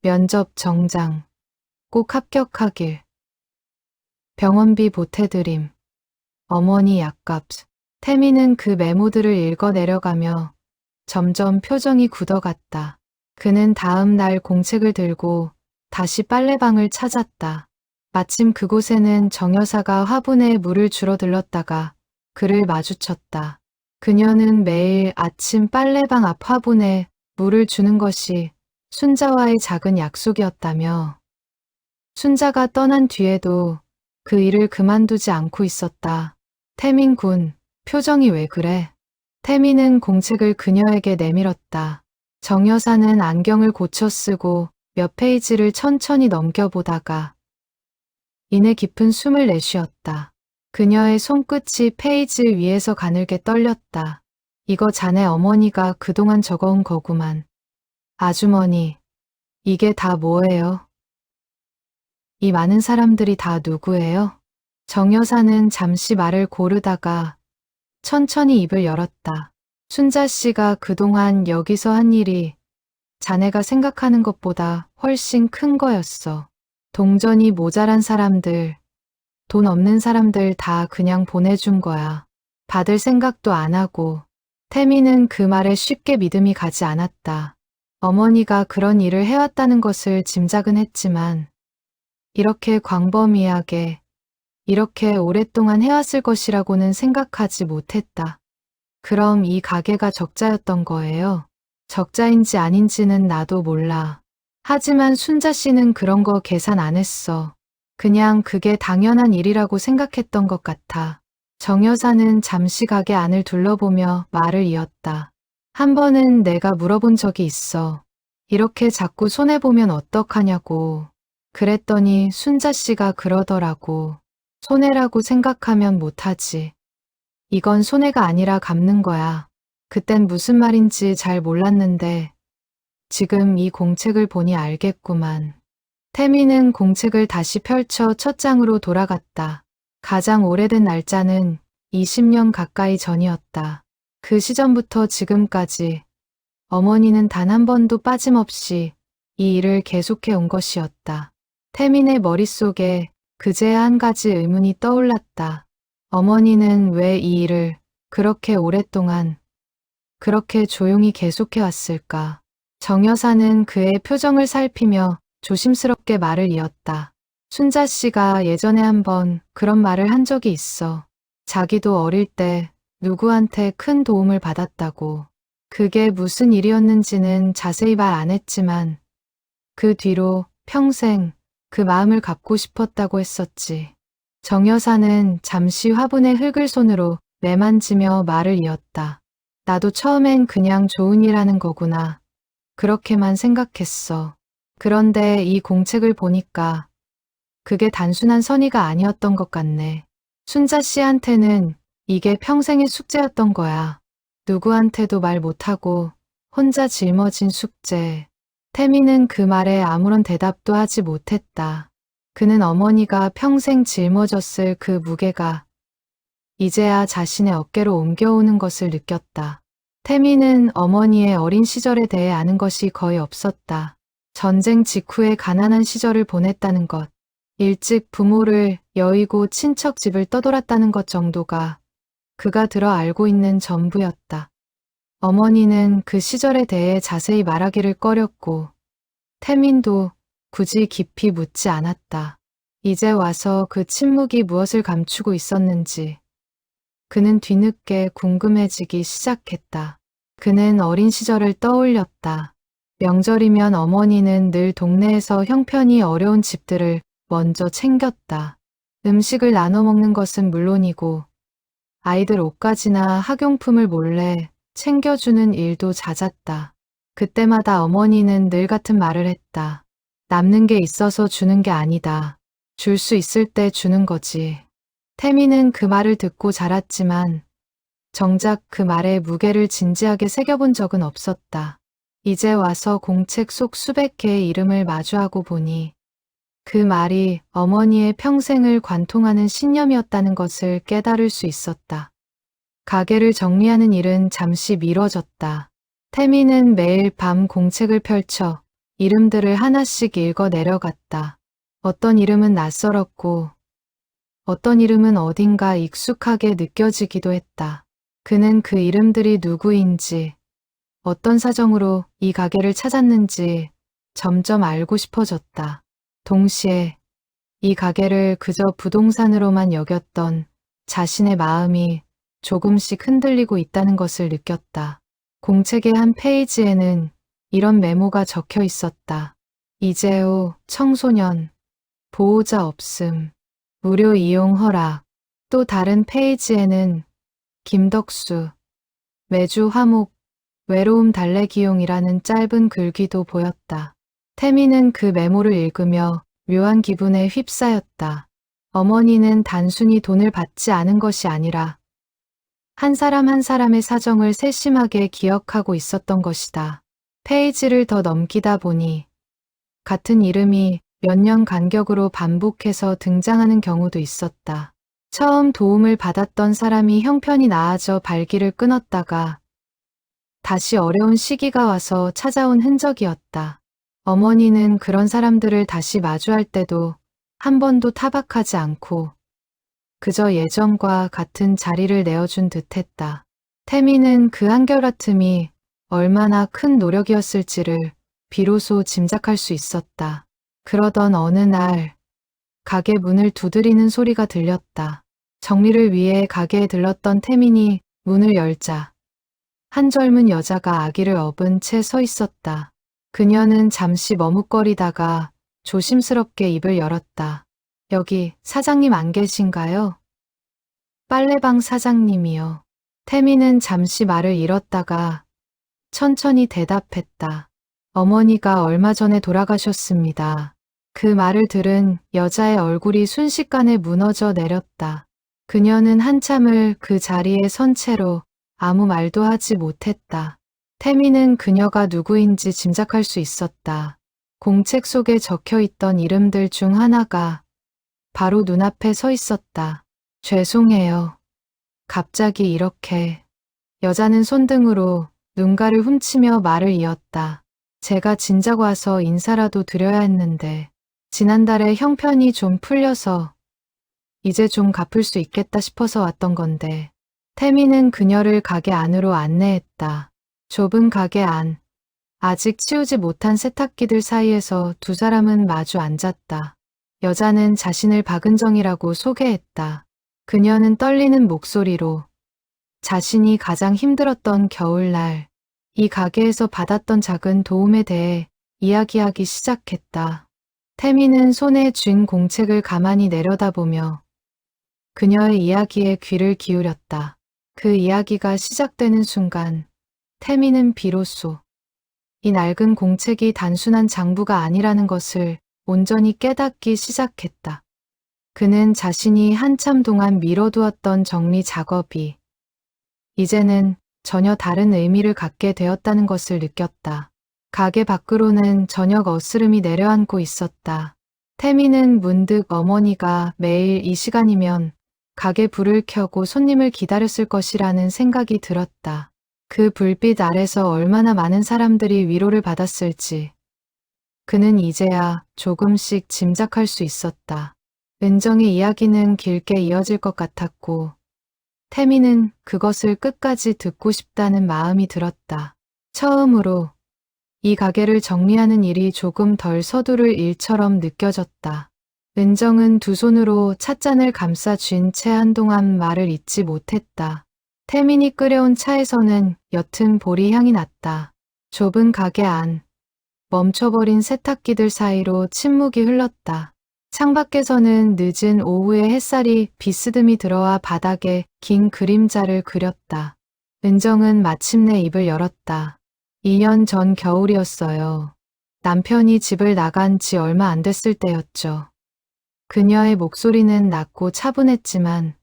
면접 정장. 꼭 합격하길. 병원비 보태드림. 어머니 약값. 태미는 그 메모들을 읽어 내려가며 점점 표정이 굳어갔다. 그는 다음 날 공책을 들고 다시 빨래방을 찾았다. 마침 그곳에는 정 여사가 화분에 물을 주러 들렀다가 그를 마주쳤다. 그녀는 매일 아침 빨래방 앞 화분에 물을 주는 것이 순자와의 작은 약속이었다며 순자가 떠난 뒤에도 그 일을 그만두지 않고 있었다. 태민 군, 표정이 왜 그래? 태민은 공책을 그녀에게 내밀었다. 정 여사는 안경을 고쳐 쓰고 몇 페이지를 천천히 넘겨보다가 이내 깊은 숨을 내쉬었다. 그녀의 손끝이 페이지 위에서 가늘게 떨렸다. 이거 자네 어머니가 그동안 적어온 거구만. 아주머니, 이게 다 뭐예요? 이 많은 사람들이 다 누구예요? 정 여사는 잠시 말을 고르다가 천천히 입을 열었다. 순자 씨가 그동안 여기서 한 일이 자네가 생각하는 것보다 훨씬 큰 거였어. 동전이 모자란 사람들, 돈 없는 사람들 다 그냥 보내준 거야. 받을 생각도 안 하고 태미는 그 말에 쉽게 믿음이 가지 않았다. 어머니가 그런 일을 해왔다는 것을 짐작은 했지만 이렇게 광범위하게 이렇게 오랫동안 해왔을 것이라고는 생각하지 못했다. 그럼 이 가게가 적자였던 거예요? 적자인지 아닌지는 나도 몰라. 하지만 순자 씨는 그런 거 계산 안 했어. 그냥 그게 당연한 일이라고 생각했던 것 같아. 정 여사는 잠시 가게 안을 둘러보며 말을 이었다. 한 번은 내가 물어본 적이 있어. 이렇게 자꾸 손해보면 어떡하냐고. 그랬더니 순자 씨가 그러더라고. 손해라고 생각하면 못하지. 이건 손해가 아니라 갚는 거야. 그땐 무슨 말인지 잘 몰랐는데 지금 이 공책을 보니 알겠구만. 태미는 공책을 다시 펼쳐 첫 장으로 돌아갔다. 가장 오래된 날짜는 20년 가까이 전이었다. 그 시점부터 지금까지 어머니는 단 한 번도 빠짐없이 이 일을 계속해 온 것이었다. 태민의 머릿속에 그제야 한 가지 의문이 떠올랐다. 어머니는 왜 이 일을 그렇게 오랫동안 그렇게 조용히 계속해 왔을까? 정 여사는 그의 표정을 살피며 조심스럽게 말을 이었다. 순자 씨가 예전에 한번 그런 말을 한 적이 있어. 자기도 어릴 때 누구한테 큰 도움을 받았다고. 그게 무슨 일이었는지는 자세히 말 안 했지만 그 뒤로 평생 그 마음을 갚고 싶었다고 했었지. 정 여사는 잠시 화분에 흙을 손으로 매만지며 말을 이었다. 나도 처음엔 그냥 좋은 일 하는 거구나. 그렇게만 생각했어. 그런데 이 공책을 보니까 그게 단순한 선의가 아니었던 것 같네. 순자 씨한테는 이게 평생의 숙제였던 거야. 누구한테도 말 못하고 혼자 짊어진 숙제. 태미는 그 말에 아무런 대답도 하지 못했다. 그는 어머니가 평생 짊어졌을 그 무게가 이제야 자신의 어깨로 옮겨오는 것을 느꼈다. 태미는 어머니의 어린 시절에 대해 아는 것이 거의 없었다. 전쟁 직후에 가난한 시절을 보냈다는 것, 일찍 부모를 여의고 친척 집을 떠돌았다는 것 정도가 그가 들어 알고 있는 전부였다. 어머니는 그 시절에 대해 자세히 말하기를 꺼렸고 태민도 굳이 깊이 묻지 않았다. 이제 와서 그 침묵이 무엇을 감추고 있었는지 그는 뒤늦게 궁금해지기 시작했다. 그는 어린 시절을 떠올렸다. 명절이면 어머니는 늘 동네에서 형편이 어려운 집들을 먼저 챙겼다. 음식을 나눠 먹는 것은 물론이고 아이들 옷가지나 학용품을 몰래 챙겨주는 일도 잦았다. 그때마다 어머니는 늘 같은 말을 했다. 남는 게 있어서 주는 게 아니다. 줄 수 있을 때 주는 거지. 태미는 그 말을 듣고 자랐지만 정작 그 말의 무게를 진지하게 새겨본 적은 없었다. 이제 와서 공책 속 수백 개의 이름을 마주하고 보니 그 말이 어머니의 평생을 관통하는 신념이었다는 것을 깨달을 수 있었다. 가게를 정리하는 일은 잠시 미뤄졌다. 태미는 매일 밤 공책을 펼쳐 이름들을 하나씩 읽어 내려갔다. 어떤 이름은 낯설었고 어떤 이름은 어딘가 익숙하게 느껴지기도 했다. 그는 그 이름들이 누구인지, 어떤 사정으로 이 가게를 찾았는지 점점 알고 싶어졌다. 동시에 이 가게를 그저 부동산으로만 여겼던 자신의 마음이 조금씩 흔들리고 있다는 것을 느꼈다. 공책의 한 페이지에는 이런 메모가 적혀 있었다. 이재호, 청소년, 보호자 없음, 무료 이용 허락. 또 다른 페이지에는 김덕수, 매주 화목, 외로움 달래기용이라는 짧은 글귀도 보였다. 태미는 그 메모를 읽으며 묘한 기분에 휩싸였다. 어머니는 단순히 돈을 받지 않은 것이 아니라 한 사람 한 사람의 사정을 세심하게 기억하고 있었던 것이다. 페이지를 더 넘기다 보니 같은 이름이 몇 년 간격으로 반복해서 등장하는 경우도 있었다. 처음 도움을 받았던 사람이 형편이 나아져 발길을 끊었다가 다시 어려운 시기가 와서 찾아온 흔적이었다. 어머니는 그런 사람들을 다시 마주할 때도 한 번도 타박하지 않고 그저 예전과 같은 자리를 내어준 듯했다. 태미는 그 한결 틈이 얼마나 큰 노력이었을지를 비로소 짐작할 수 있었다. 그러던 어느 날 가게 문을 두드리는 소리가 들렸다. 정리를 위해 가게에 들렀던 태민이 문을 열자 한 젊은 여자가 아기를 업은 채 서 있었다. 그녀는 잠시 머뭇거리다가 조심스럽게 입을 열었다. 여기 사장님 안 계신가요? 빨래방 사장님이요. 태미는 잠시 말을 잃었다가 천천히 대답했다. 어머니가 얼마 전에 돌아가셨습니다. 그 말을 들은 여자의 얼굴이 순식간에 무너져 내렸다. 그녀는 한참을 그 자리에 선 채로 아무 말도 하지 못했다. 태미는 그녀가 누구인지 짐작할 수 있었다. 공책 속에 적혀있던 이름들 중 하나가 바로 눈앞에 서 있었다. 죄송해요. 갑자기 이렇게. 여자는 손등으로 눈가를 훔치며 말을 이었다. 제가 진작 와서 인사라도 드려야 했는데 지난달에 형편이 좀 풀려서 이제 좀 갚을 수 있겠다 싶어서 왔던 건데. 태미는 그녀를 가게 안으로 안내했다. 좁은 가게 안. 아직 치우지 못한 세탁기들 사이에서 두 사람은 마주 앉았다. 여자는 자신을 박은정이라고 소개했다. 그녀는 떨리는 목소리로 자신이 가장 힘들었던 겨울날 이 가게에서 받았던 작은 도움에 대해 이야기하기 시작했다. 태미는 손에 쥔 공책을 가만히 내려다보며 그녀의 이야기에 귀를 기울였다. 그 이야기가 시작되는 순간 태미는 비로소 이 낡은 공책이 단순한 장부가 아니라는 것을 온전히 깨닫기 시작했다. 그는 자신이 한참 동안 미뤄두었던 정리 작업이 이제는 전혀 다른 의미를 갖게 되었다는 것을 느꼈다. 가게 밖으로는 저녁 어스름이 내려앉고 있었다. 태미는 문득 어머니가 매일 이 시간이면 가게 불을 켜고 손님을 기다렸을 것이라는 생각이 들었다. 그 불빛 아래서 얼마나 많은 사람들이 위로를 받았을지 그는 이제야 조금씩 짐작할 수 있었다. 은정의 이야기는 길게 이어질 것 같았고 태미는 그것을 끝까지 듣고 싶다는 마음이 들었다. 처음으로 이 가게를 정리하는 일이 조금 덜 서두를 일처럼 느껴졌다. 은정은 두 손으로 찻잔을 감싸 쥔 채 한동안 말을 잇지 못했다. 태민이 끓여온 차에서는 옅은 보리 향이 났다. 좁은 가게 안, 멈춰버린 세탁기들 사이로 침묵이 흘렀다. 창밖에서는 늦은 오후에 햇살이 비스듬히 들어와 바닥에 긴 그림자를 그렸다. 은정은 마침내 입을 열었다. 2년 전 겨울이었어요. 남편이 집을 나간 지 얼마 안 됐을 때였죠. 그녀의 목소리는 낮고 차분했지만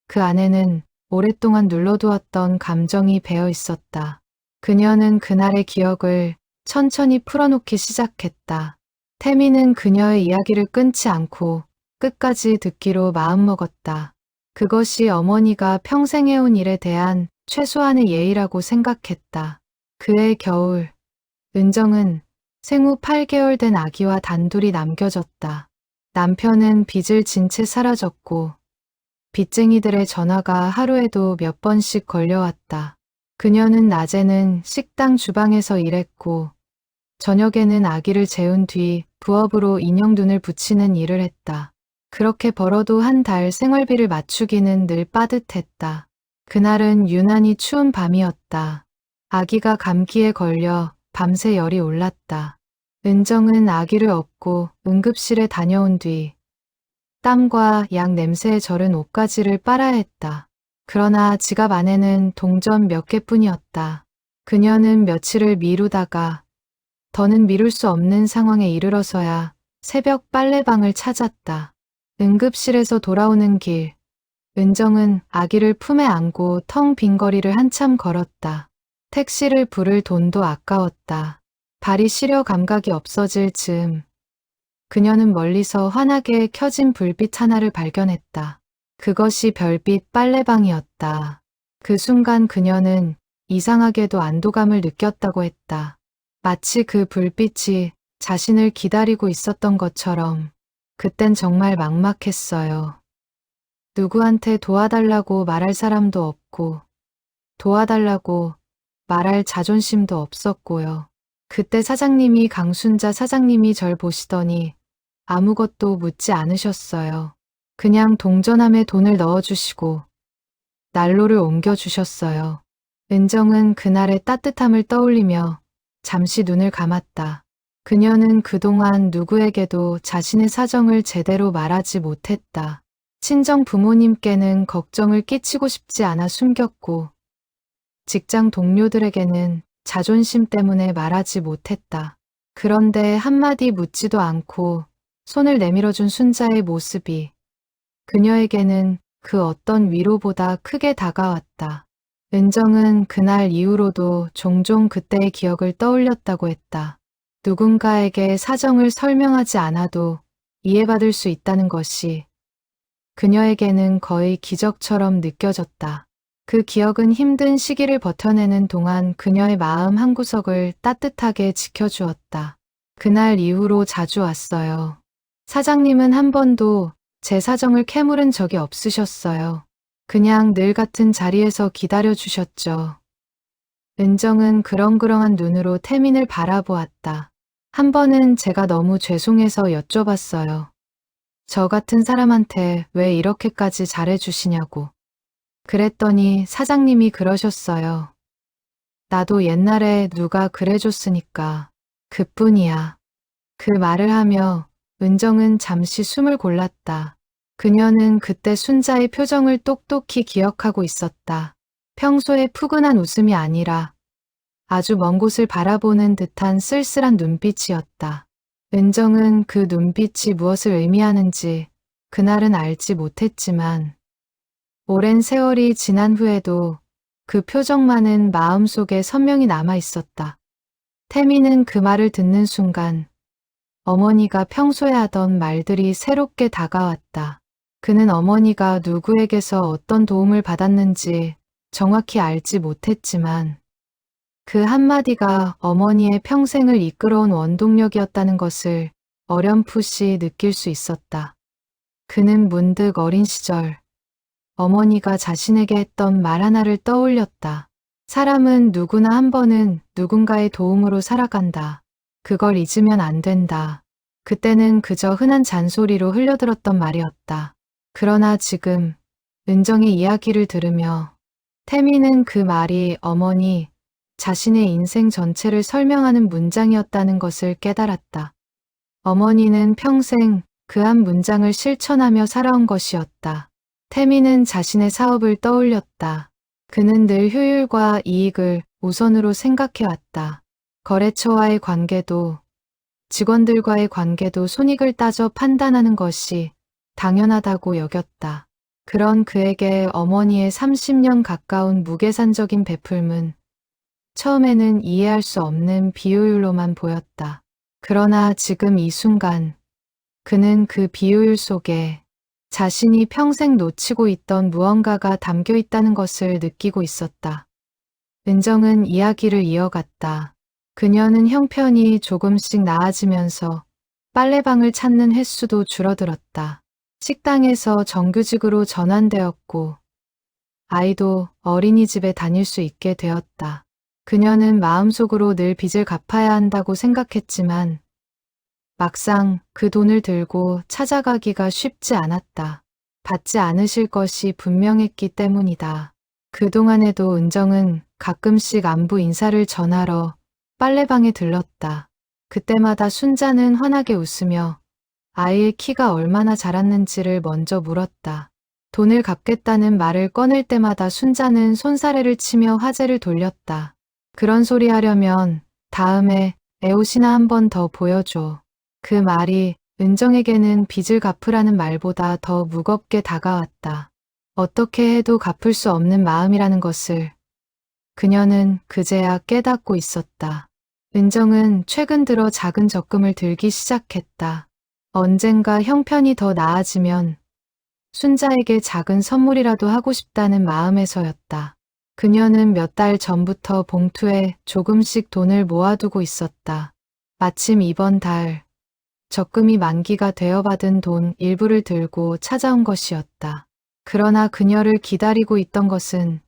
그 안에는 오랫동안 눌러두었던 감정이 배어 있었다. 그녀는 그날의 기억을 천천히 풀어놓기 시작했다. 태미는 그녀의 이야기를 끊지 않고 끝까지 듣기로 마음먹었다. 그것이 어머니가 평생 해온 일에 대한 최소한의 예의라고 생각했다. 그해 겨울, 은정은 생후 8개월 된 아기와 단둘이 남겨졌다. 남편은 빚을 진 채 사라졌고 빚쟁이들의 전화가 하루에도 몇 번씩 걸려왔다. 그녀는 낮에는 식당 주방에서 일했고 저녁에는 아기를 재운 뒤 부업으로 인형눈을 붙이는 일을 했다. 그렇게 벌어도 한 달 생활비를 맞추기는 늘 빠듯했다. 그날은 유난히 추운 밤이었다. 아기가 감기에 걸려 밤새 열이 올랐다. 은정은 아기를 업고 응급실에 다녀온 뒤 땀과 약 냄새에 절은 옷가지를 빨아야 했다. 그러나 지갑 안에는 동전 몇 개뿐이었다. 그녀는 며칠을 미루다가 더는 미룰 수 없는 상황에 이르러서야 새벽 빨래방을 찾았다. 응급실에서 돌아오는 길, 은정은 아기를 품에 안고 텅 빈 거리를 한참 걸었다. 택시를 부를 돈도 아까웠다. 발이 시려 감각이 없어질 즈음 그녀는 멀리서 환하게 켜진 불빛 하나를 발견했다. 그것이 별빛 빨래방이었다. 그 순간 그녀는 이상하게도 안도감을 느꼈다고 했다. 마치 그 불빛이 자신을 기다리고 있었던 것처럼. 그땐 정말 막막했어요. 누구한테 도와달라고 말할 사람도 없고 도와달라고 말할 자존심도 없었고요. 그때 사장님이 강순자 사장님이 절 보시더니 아무것도 묻지 않으셨어요. 그냥 동전함에 돈을 넣어주시고 난로를 옮겨주셨어요. 은정은 그날의 따뜻함을 떠올리며 잠시 눈을 감았다. 그녀는 그동안 누구에게도 자신의 사정을 제대로 말하지 못했다. 친정 부모님께는 걱정을 끼치고 싶지 않아 숨겼고 직장 동료들에게는 자존심 때문에 말하지 못했다. 그런데 한마디 묻지도 않고 손을 내밀어준 순자의 모습이 그녀에게는 그 어떤 위로보다 크게 다가왔다. 은정은 그날 이후로도 종종 그때의 기억을 떠올렸다고 했다. 누군가에게 사정을 설명하지 않아도 이해받을 수 있다는 것이 그녀에게는 거의 기적처럼 느껴졌다. 그 기억은 힘든 시기를 버텨내는 동안 그녀의 마음 한구석을 따뜻하게 지켜주었다. 그날 이후로 자주 왔어요. 사장님은 한 번도 제 사정을 캐물은 적이 없으셨어요. 그냥 늘 같은 자리에서 기다려주셨죠. 은정은 그렁그렁한 눈으로 태민을 바라보았다. 한 번은 제가 너무 죄송해서 여쭤봤어요. 저 같은 사람한테 왜 이렇게까지 잘해주시냐고. 그랬더니 사장님이 그러셨어요. 나도 옛날에 누가 그래줬으니까 그뿐이야. 그 말을 하며 은정은 잠시 숨을 골랐다. 그녀는 그때 순자의 표정을 똑똑히 기억하고 있었다. 평소의 푸근한 웃음이 아니라 아주 먼 곳을 바라보는 듯한 쓸쓸한 눈빛이었다. 은정은 그 눈빛이 무엇을 의미하는지 그날은 알지 못했지만 오랜 세월이 지난 후에도 그 표정만은 마음속에 선명히 남아 있었다. 태미는 그 말을 듣는 순간 어머니가 평소에 하던 말들이 새롭게 다가왔다. 그는 어머니가 누구에게서 어떤 도움을 받았는지 정확히 알지 못했지만 그 한마디가 어머니의 평생을 이끌어온 원동력이었다는 것을 어렴풋이 느낄 수 있었다. 그는 문득 어린 시절 어머니가 자신에게 했던 말 하나를 떠올렸다. 사람은 누구나 한 번은 누군가의 도움으로 살아간다. 그걸 잊으면 안 된다. 그때는 그저 흔한 잔소리로 흘려들었던 말이었다. 그러나 지금 은정의 이야기를 들으며 태미는 그 말이 어머니 자신의 인생 전체를 설명하는 문장이었다는 것을 깨달았다. 어머니는 평생 그 한 문장을 실천하며 살아온 것이었다. 태미는 자신의 사업을 떠올렸다. 그는 늘 효율과 이익을 우선으로 생각해왔다. 거래처와의 관계도 직원들과의 관계도 손익을 따져 판단하는 것이 당연하다고 여겼다. 그런 그에게 어머니의 30년 가까운 무계산적인 베풀문 처음에는 이해할 수 없는 비효율로만 보였다. 그러나 지금 이 순간 그는 그 비효율 속에 자신이 평생 놓치고 있던 무언가가 담겨 있다는 것을 느끼고 있었다. 은정은 이야기를 이어갔다. 그녀는 형편이 조금씩 나아지면서 빨래방을 찾는 횟수도 줄어들었다. 식당에서 정규직으로 전환되었고 아이도 어린이집에 다닐 수 있게 되었다. 그녀는 마음속으로 늘 빚을 갚아야 한다고 생각했지만 막상 그 돈을 들고 찾아가기가 쉽지 않았다. 받지 않으실 것이 분명했기 때문이다. 그동안에도 은정은 가끔씩 안부 인사를 전하러 빨래방에 들렀다. 그때마다 순자는 환하게 웃으며 아이의 키가 얼마나 자랐는지를 먼저 물었다. 돈을 갚겠다는 말을 꺼낼 때마다 순자는 손사래를 치며 화제를 돌렸다. 그런 소리 하려면 다음에 애 옷이나 한 번 더 보여줘. 그 말이 은정에게는 빚을 갚으라는 말보다 더 무겁게 다가왔다. 어떻게 해도 갚을 수 없는 마음이라는 것을 그녀는 그제야 깨닫고 있었다. 은정은 최근 들어 작은 적금을 들기 시작했다. 언젠가 형편이 더 나아지면 순자에게 작은 선물이라도 하고 싶다는 마음에서였다. 그녀는 몇 달 전부터 봉투에 조금씩 돈을 모아두고 있었다. 마침 이번 달 적금이 만기가 되어 받은 돈 일부를 들고 찾아온 것이었다. 그러나 그녀를 기다리고 있던 것은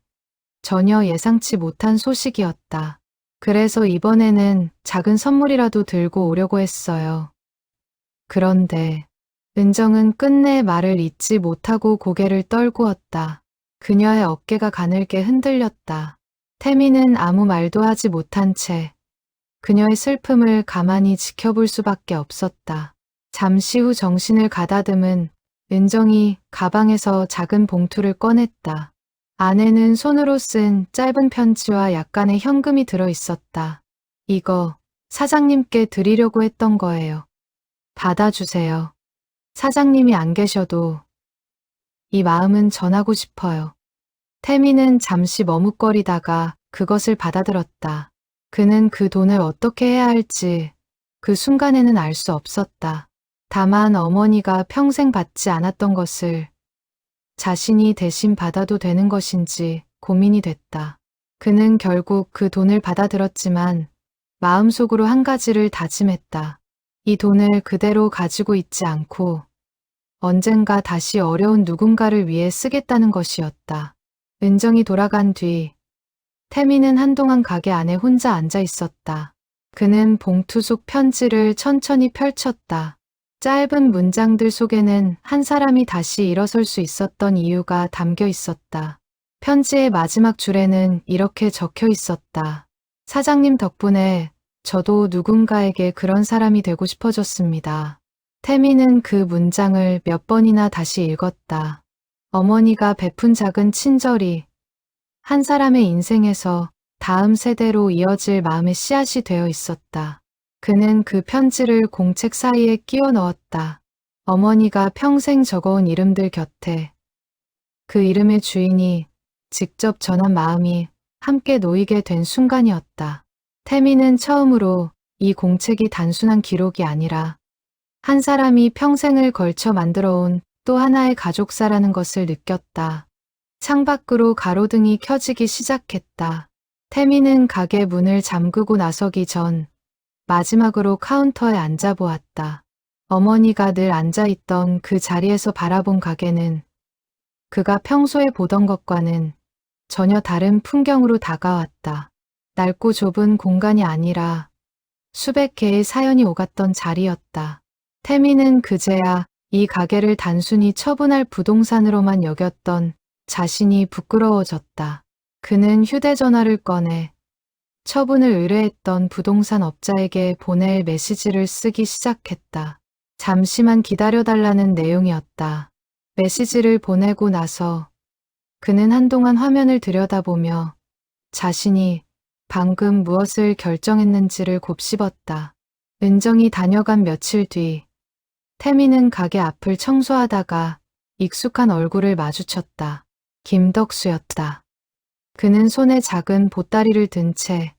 전혀 예상치 못한 소식이었다. 그래서 이번에는 작은 선물이라도 들고 오려고 했어요. 그런데 은정은 끝내 말을 잇지 못하고 고개를 떨구었다. 그녀의 어깨가 가늘게 흔들렸다. 태미는 아무 말도 하지 못한 채 그녀의 슬픔을 가만히 지켜볼 수밖에 없었다. 잠시 후 정신을 가다듬은 은정이 가방에서 작은 봉투를 꺼냈다. 안에는 손으로 쓴 짧은 편지와 약간의 현금이 들어 있었다. 이거 사장님께 드리려고 했던 거예요. 받아주세요. 사장님이 안 계셔도 이 마음은 전하고 싶어요. 태미는 잠시 머뭇거리다가 그것을 받아들었다. 그는 그 돈을 어떻게 해야 할지 그 순간에는 알 수 없었다. 다만 어머니가 평생 받지 않았던 것을 자신이 대신 받아도 되는 것인지 고민이 됐다. 그는 결국 그 돈을 받아들었지만 마음속으로 한 가지를 다짐했다. 이 돈을 그대로 가지고 있지 않고 언젠가 다시 어려운 누군가를 위해 쓰겠다는 것이었다. 은정이 돌아간 뒤 태미는 한동안 가게 안에 혼자 앉아 있었다. 그는 봉투 속 편지를 천천히 펼쳤다. 짧은 문장들 속에는 한 사람이 다시 일어설 수 있었던 이유가 담겨 있었다. 편지의 마지막 줄에는 이렇게 적혀 있었다. 사장님 덕분에 저도 누군가에게 그런 사람이 되고 싶어졌습니다. 태미는 그 문장을 몇 번이나 다시 읽었다. 어머니가 베푼 작은 친절이 한 사람의 인생에서 다음 세대로 이어질 마음의 씨앗이 되어 있었다. 그는 그 편지를 공책 사이에 끼워 넣었다. 어머니가 평생 적어온 이름들 곁에 그 이름의 주인이 직접 전한 마음이 함께 놓이게 된 순간이었다. 태미는 처음으로 이 공책이 단순한 기록이 아니라 한 사람이 평생을 걸쳐 만들어온 또 하나의 가족사라는 것을 느꼈다. 창밖으로 가로등이 켜지기 시작했다. 태미는 가게 문을 잠그고 나서기 전 마지막으로 카운터에 앉아보았다. 어머니가 늘 앉아있던 그 자리에서 바라본 가게는 그가 평소에 보던 것과는 전혀 다른 풍경으로 다가왔다. 넓고 좁은 공간이 아니라 수백 개의 사연이 오갔던 자리였다. 태미는 그제야 이 가게를 단순히 처분할 부동산으로만 여겼던 자신이 부끄러워졌다. 그는 휴대전화를 꺼내 처분을 의뢰했던 부동산 업자에게 보낼 메시지를 쓰기 시작했다. 잠시만 기다려달라는 내용이었다. 메시지를 보내고 나서 그는 한동안 화면을 들여다보며 자신이 방금 무엇을 결정했는지를 곱씹었다. 은정이 다녀간 며칠 뒤 태미는 가게 앞을 청소하다가 익숙한 얼굴을 마주쳤다. 김덕수였다. 그는 손에 작은 보따리를 든 채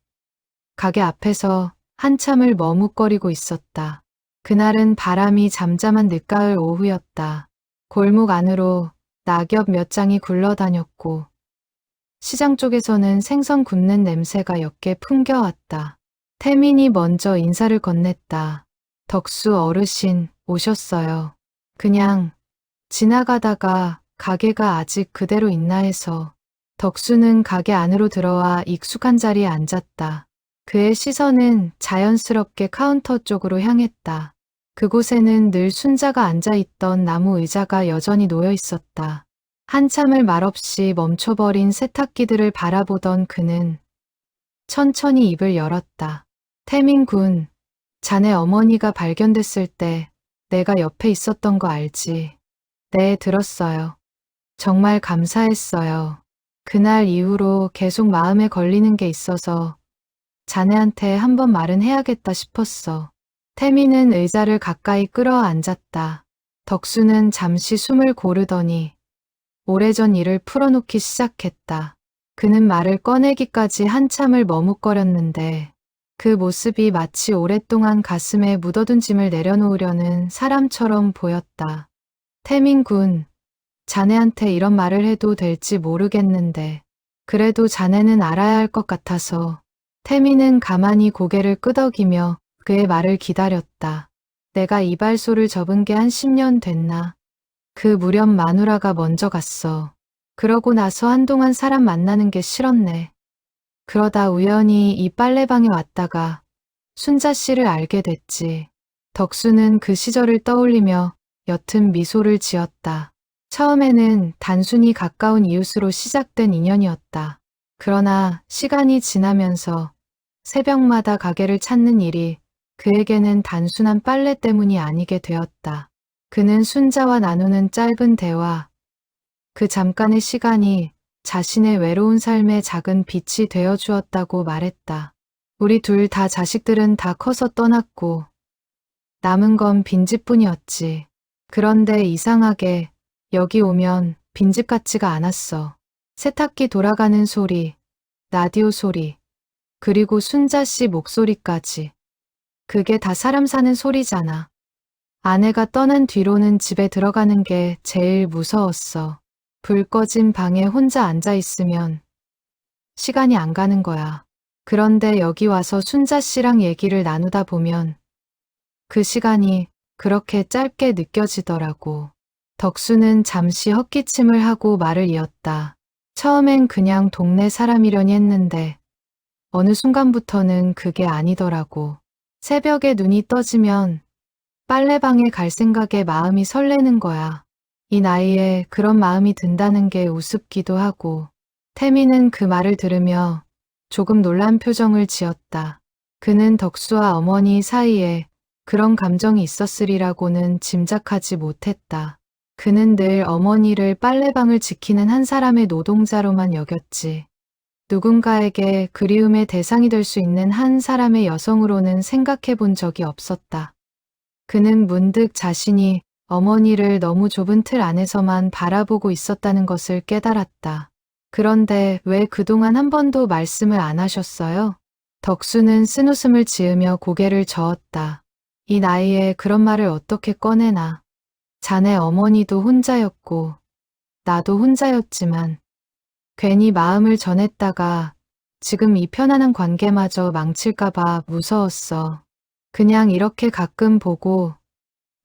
가게 앞에서 한참을 머뭇거리고 있었다. 그날은 바람이 잠잠한 늦가을 오후였다. 골목 안으로 낙엽 몇 장이 굴러다녔고 시장 쪽에서는 생선 굽는 냄새가 옅게 풍겨왔다. 태민이 먼저 인사를 건넸다. 덕수 어르신 오셨어요. 그냥 지나가다가 가게가 아직 그대로 있나 해서. 덕수는 가게 안으로 들어와 익숙한 자리에 앉았다. 그의 시선은 자연스럽게 카운터 쪽으로 향했다. 그곳에는 늘 순자가 앉아있던 나무 의자가 여전히 놓여 있었다. 한참을 말없이 멈춰버린 세탁기들을 바라보던 그는 천천히 입을 열었다. 태민 군, 자네 어머니가 발견됐을 때 내가 옆에 있었던 거 알지? 네, 들었어요. 정말 감사했어요. 그날 이후로 계속 마음에 걸리는 게 있어서 자네한테 한번 말은 해야겠다 싶었어. 태미는 의자를 가까이 끌어앉았다. 덕수는 잠시 숨을 고르더니 오래전 일을 풀어놓기 시작했다. 그는 말을 꺼내기까지 한참을 머뭇거렸는데 그 모습이 마치 오랫동안 가슴에 묻어둔 짐을 내려놓으려는 사람처럼 보였다. 태민 군, 자네한테 이런 말을 해도 될지 모르겠는데 그래도 자네는 알아야 할 것 같아서. 태민은 가만히 고개를 끄덕이며 그의 말을 기다렸다. 내가 이발소를 접은 게 한 10년 됐나? 그 무렵 마누라가 먼저 갔어. 그러고 나서 한동안 사람 만나는 게 싫었네. 그러다 우연히 이 빨래방에 왔다가 순자 씨를 알게 됐지. 덕수는 그 시절을 떠올리며 옅은 미소를 지었다. 처음에는 단순히 가까운 이웃으로 시작된 인연이었다. 그러나 시간이 지나면서 새벽마다 가게를 찾는 일이 그에게는 단순한 빨래 때문이 아니게 되었다. 그는 순자와 나누는 짧은 대화, 그 잠깐의 시간이 자신의 외로운 삶의 작은 빛이 되어 주었다고 말했다. 우리 둘 다 자식들은 다 커서 떠났고 남은 건 빈집뿐이었지. 그런데 이상하게 여기 오면 빈집 같지가 않았어. 세탁기 돌아가는 소리, 라디오 소리, 그리고 순자 씨 목소리까지. 그게 다 사람 사는 소리잖아. 아내가 떠난 뒤로는 집에 들어가는 게 제일 무서웠어. 불 꺼진 방에 혼자 앉아 있으면 시간이 안 가는 거야. 그런데 여기 와서 순자 씨랑 얘기를 나누다 보면 그 시간이 그렇게 짧게 느껴지더라고. 덕수는 잠시 헛기침을 하고 말을 이었다. 처음엔 그냥 동네 사람이려니 했는데 어느 순간부터는 그게 아니더라고. 새벽에 눈이 떠지면 빨래방에 갈 생각에 마음이 설레는 거야. 이 나이에 그런 마음이 든다는 게 우습기도 하고. 태미는 그 말을 들으며 조금 놀란 표정을 지었다. 그는 덕수와 어머니 사이에 그런 감정이 있었으리라고는 짐작하지 못했다. 그는 늘 어머니를 빨래방을 지키는 한 사람의 노동자로만 여겼지. 누군가에게 그리움의 대상이 될 수 있는 한 사람의 여성으로는 생각해 본 적이 없었다. 그는 문득 자신이 어머니를 너무 좁은 틀 안에서만 바라보고 있었다는 것을 깨달았다. 그런데 왜 그동안 한 번도 말씀을 안 하셨어요? 덕수는 쓴웃음을 지으며 고개를 저었다. 이 나이에 그런 말을 어떻게 꺼내나. 자네 어머니도 혼자였고 나도 혼자였지만 괜히 마음을 전했다가 지금 이 편안한 관계마저 망칠까봐 무서웠어. 그냥 이렇게 가끔 보고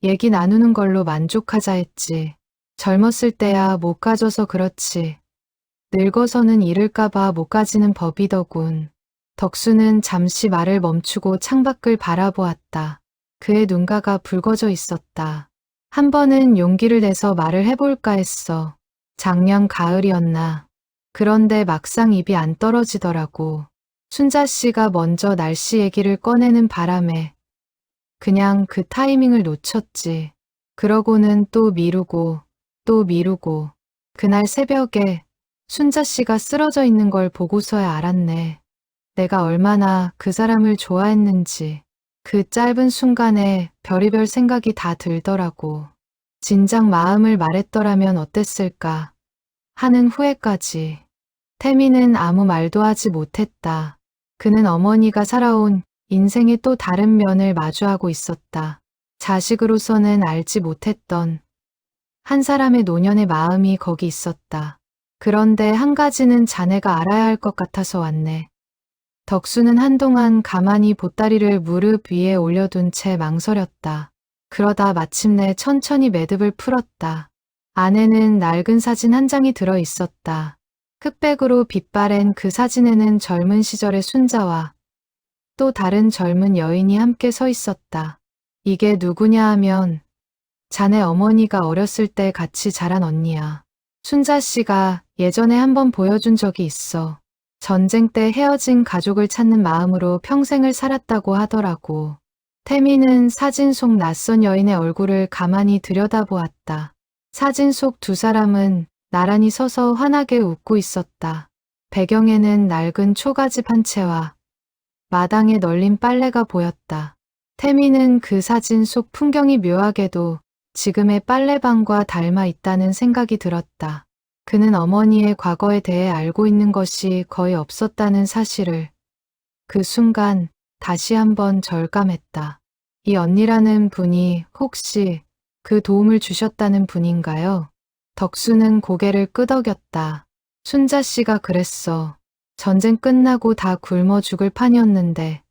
얘기 나누는 걸로 만족하자 했지. 젊었을 때야 못 가져서 그렇지. 늙어서는 잃을까봐 못 가지는 법이더군. 덕수는 잠시 말을 멈추고 창밖을 바라보았다. 그의 눈가가 붉어져 있었다. 한 번은 용기를 내서 말을 해볼까 했어. 작년 가을이었나. 그런데 막상 입이 안 떨어지더라고. 순자 씨가 먼저 날씨 얘기를 꺼내는 바람에 그냥 그 타이밍을 놓쳤지. 그러고는 또 미루고 또 미루고 그날 새벽에 순자 씨가 쓰러져 있는 걸 보고서야 알았네. 내가 얼마나 그 사람을 좋아했는지. 그 짧은 순간에 별의별 생각이 다 들더라고. 진작 마음을 말했더라면 어땠을까 하는 후회까지. 태미는 아무 말도 하지 못했다. 그는 어머니가 살아온 인생의 또 다른 면을 마주하고 있었다. 자식으로서는 알지 못했던 한 사람의 노년의 마음이 거기 있었다. 그런데 한 가지는 자네가 알아야 할 것 같아서 왔네. 덕수는 한동안 가만히 보따리를 무릎 위에 올려둔 채 망설였다. 그러다 마침내 천천히 매듭을 풀었다. 안에는 낡은 사진 한 장이 들어 있었다. 흑백으로 빛바랜 그 사진에는 젊은 시절의 순자와 또 다른 젊은 여인이 함께 서 있었다. 이게 누구냐 하면 자네 어머니가 어렸을 때 같이 자란 언니야. 순자 씨가 예전에 한번 보여준 적이 있어. 전쟁 때 헤어진 가족을 찾는 마음으로 평생을 살았다고 하더라고. 태미는 사진 속 낯선 여인의 얼굴을 가만히 들여다보았다. 사진 속 두 사람은 나란히 서서 환하게 웃고 있었다. 배경에는 낡은 초가집 한 채와 마당에 널린 빨래가 보였다. 태미는 그 사진 속 풍경이 묘하게도 지금의 빨래방과 닮아 있다는 생각이 들었다. 그는 어머니의 과거에 대해 알고 있는 것이 거의 없었다는 사실을 그 순간 다시 한번 절감했다. 이 언니라는 분이 혹시 그 도움을 주셨다는 분인가요? 덕수는 고개를 끄덕였다. 순자 씨가 그랬어. 전쟁 끝나고 다 굶어 죽을 판이었는데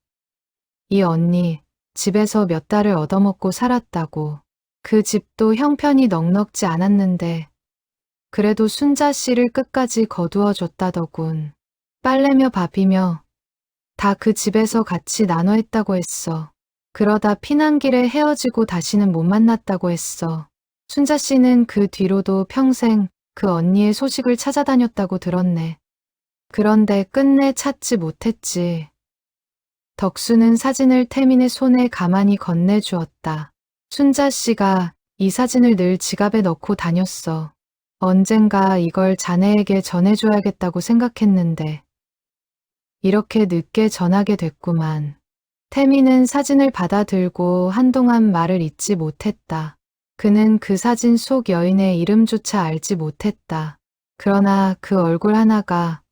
이 언니 집에서 몇 달을 얻어먹고 살았다고. 그 집도 형편이 넉넉지 않았는데 그래도 순자 씨를 끝까지 거두어 줬다더군. 빨래며 밥이며 다 그 집에서 같이 나눠 했다고 했어. 그러다 피난길에 헤어지고 다시는 못 만났다고 했어. 순자 씨는 그 뒤로도 평생 그 언니의 소식을 찾아다녔다고 들었네. 그런데 끝내 찾지 못했지. 덕수는 사진을 태민의 손에 가만히 건네주었다. 순자 씨가 이 사진을 늘 지갑에 넣고 다녔어. 언젠가 이걸 자네에게 전해줘야겠다고 생각했는데 이렇게 늦게 전하게 됐구만. 태민은 사진을 받아들고 한동안 말을 잇지 못했다. 그는 그 사진 속 여인의 이름조차 알지 못했다. 그러나 그 얼굴 하나가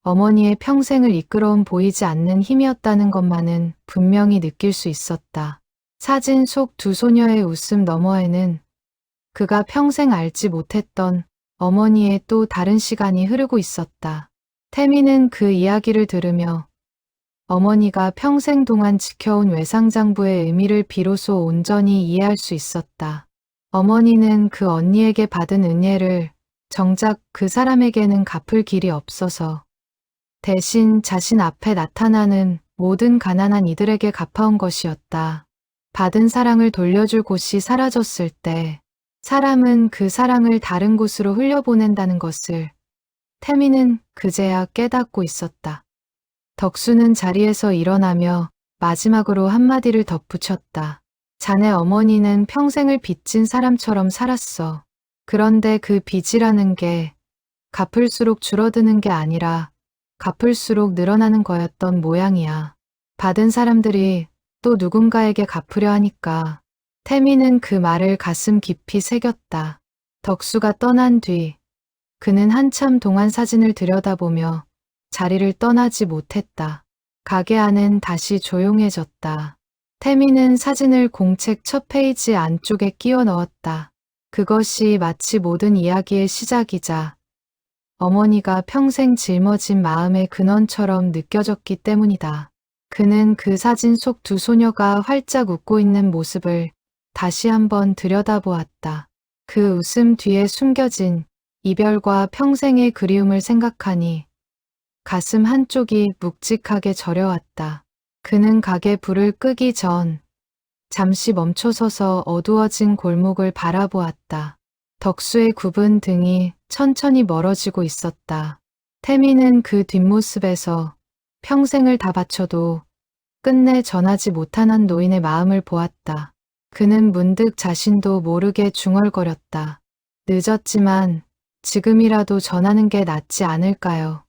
어머니의 평생을 이끌어온 보이지 않는 힘이었다는 것만은 분명히 느낄 수 있었다. 사진 속 두 소녀의 웃음 너머에는 그가 평생 알지 못했던 어머니의 또 다른 시간이 흐르고 있었다. 태민은 그 이야기를 들으며 어머니가 평생 동안 지켜온 외상장부의 의미를 비로소 온전히 이해할 수 있었다. 어머니는 그 언니에게 받은 은혜를 정작 그 사람에게는 갚을 길이 없어서 대신 자신 앞에 나타나는 모든 가난한 이들에게 갚아온 것이었다. 받은 사랑을 돌려줄 곳이 사라졌을 때 사람은 그 사랑을 다른 곳으로 흘려보낸다는 것을 태민은 그제야 깨닫고 있었다. 덕수는 자리에서 일어나며 마지막으로 한마디를 덧붙였다. 자네 어머니는 평생을 빚진 사람처럼 살았어. 그런데 그 빚이라는 게 갚을수록 줄어드는 게 아니라 갚을수록 늘어나는 거였던 모양이야. 받은 사람들이 또 누군가에게 갚으려 하니까. 태민은 그 말을 가슴 깊이 새겼다. 덕수가 떠난 뒤 그는 한참 동안 사진을 들여다보며 자리를 떠나지 못했다. 가게 안은 다시 조용해졌다. 태민은 사진을 공책 첫 페이지 안쪽에 끼워 넣었다. 그것이 마치 모든 이야기의 시작이자 어머니가 평생 짊어진 마음의 근원처럼 느껴졌기 때문이다. 그는 그 사진 속 두 소녀가 활짝 웃고 있는 모습을 다시 한번 들여다보았다. 그 웃음 뒤에 숨겨진 이별과 평생의 그리움을 생각하니 가슴 한쪽이 묵직하게 저려왔다. 그는 가게 불을 끄기 전 잠시 멈춰서서 어두워진 골목을 바라보았다. 덕수의 굽은 등이 천천히 멀어지고 있었다. 태민은 그 뒷모습에서 평생을 다 바쳐도 끝내 전하지 못한 한 노인의 마음을 보았다. 그는 문득 자신도 모르게 중얼거렸다. 늦었지만 지금이라도 전하는 게 낫지 않을까요?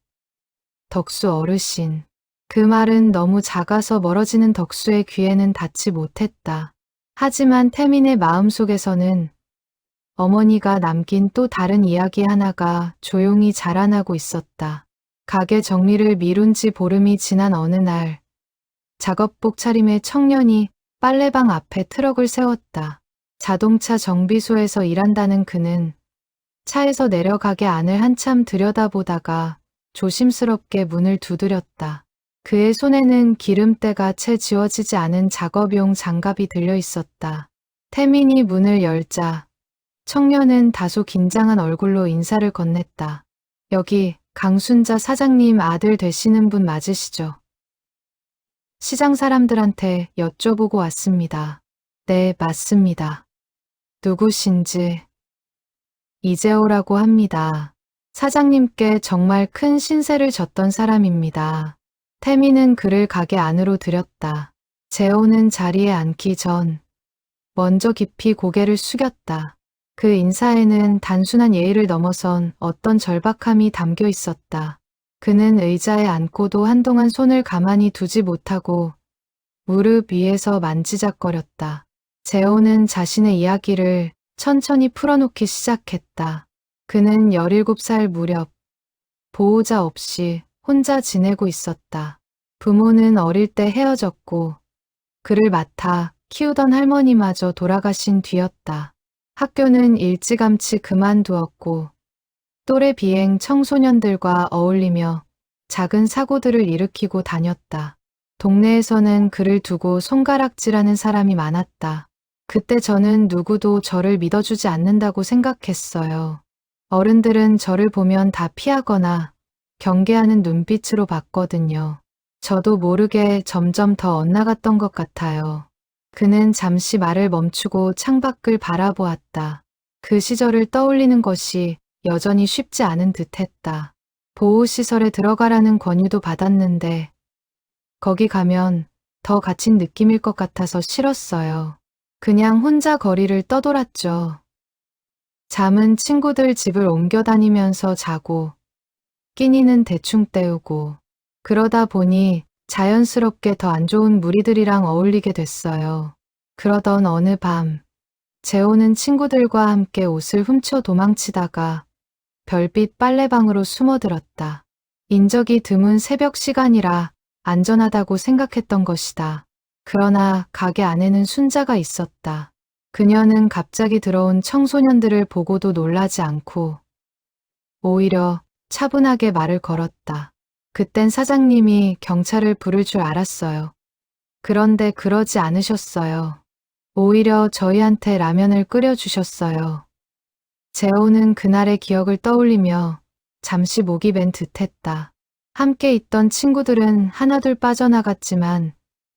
덕수 어르신. 그 말은 너무 작아서 멀어지는 덕수의 귀에는 닿지 못했다. 하지만 태민의 마음속에서는 어머니가 남긴 또 다른 이야기 하나가 조용히 자라나고 있었다. 가게 정리를 미룬 지 보름이 지난 어느 날 작업복 차림의 청년이 빨래방 앞에 트럭을 세웠다. 자동차 정비소에서 일한다는 그는 차에서 내려 가게 안을 한참 들여다보다가 조심스럽게 문을 두드렸다. 그의 손에는 기름때가 채 지워지지 않은 작업용 장갑이 들려 있었다. 태민이 문을 열자 청년은 다소 긴장한 얼굴로 인사를 건넸다. 여기 강순자 사장님 아들 되시는 분 맞으시죠? 시장 사람들한테 여쭤보고 왔습니다. 네, 맞습니다. 누구신지? 이재호라고 합니다. 사장님께 정말 큰 신세를 졌던 사람입니다. 태민은 그를 가게 안으로 들였다. 재호는 자리에 앉기 전 먼저 깊이 고개를 숙였다. 그 인사에는 단순한 예의를 넘어선 어떤 절박함이 담겨 있었다. 그는 의자에 앉고도 한동안 손을 가만히 두지 못하고 무릎 위에서 만지작거렸다. 재호는 자신의 이야기를 천천히 풀어놓기 시작했다. 그는 17살 무렵 보호자 없이 혼자 지내고 있었다. 부모는 어릴 때 헤어졌고 그를 맡아 키우던 할머니마저 돌아가신 뒤였다. 학교는 일찌감치 그만두었고 또래 비행 청소년들과 어울리며 작은 사고들을 일으키고 다녔다. 동네에서는 그를 두고 손가락질하는 사람이 많았다. 그때 저는 누구도 저를 믿어주지 않는다고 생각했어요. 어른들은 저를 보면 다 피하거나 경계하는 눈빛으로 봤거든요. 저도 모르게 점점 더 엇나갔던 것 같아요. 그는 잠시 말을 멈추고 창밖을 바라보았다. 그 시절을 떠올리는 것이 여전히 쉽지 않은 듯했다. 보호시설에 들어가라는 권유도 받았는데 거기 가면 더 갇힌 느낌일 것 같아서 싫었어요. 그냥 혼자 거리를 떠돌았죠. 잠은 친구들 집을 옮겨 다니면서 자고 끼니는 대충 때우고 그러다 보니 자연스럽게 더 안 좋은 무리들이랑 어울리게 됐어요. 그러던 어느 밤 재호는 친구들과 함께 옷을 훔쳐 도망치다가 별빛 빨래방으로 숨어들었다. 인적이 드문 새벽 시간이라 안전하다고 생각했던 것이다. 그러나 가게 안에는 순자가 있었다. 그녀는 갑자기 들어온 청소년들을 보고도 놀라지 않고 오히려 차분하게 말을 걸었다. 그땐 사장님이 경찰을 부를 줄 알았어요. 그런데 그러지 않으셨어요. 오히려 저희한테 라면을 끓여주셨어요. 재호는 그날의 기억을 떠올리며 잠시 목이 맨 듯했다. 함께 있던 친구들은 하나둘 빠져나갔지만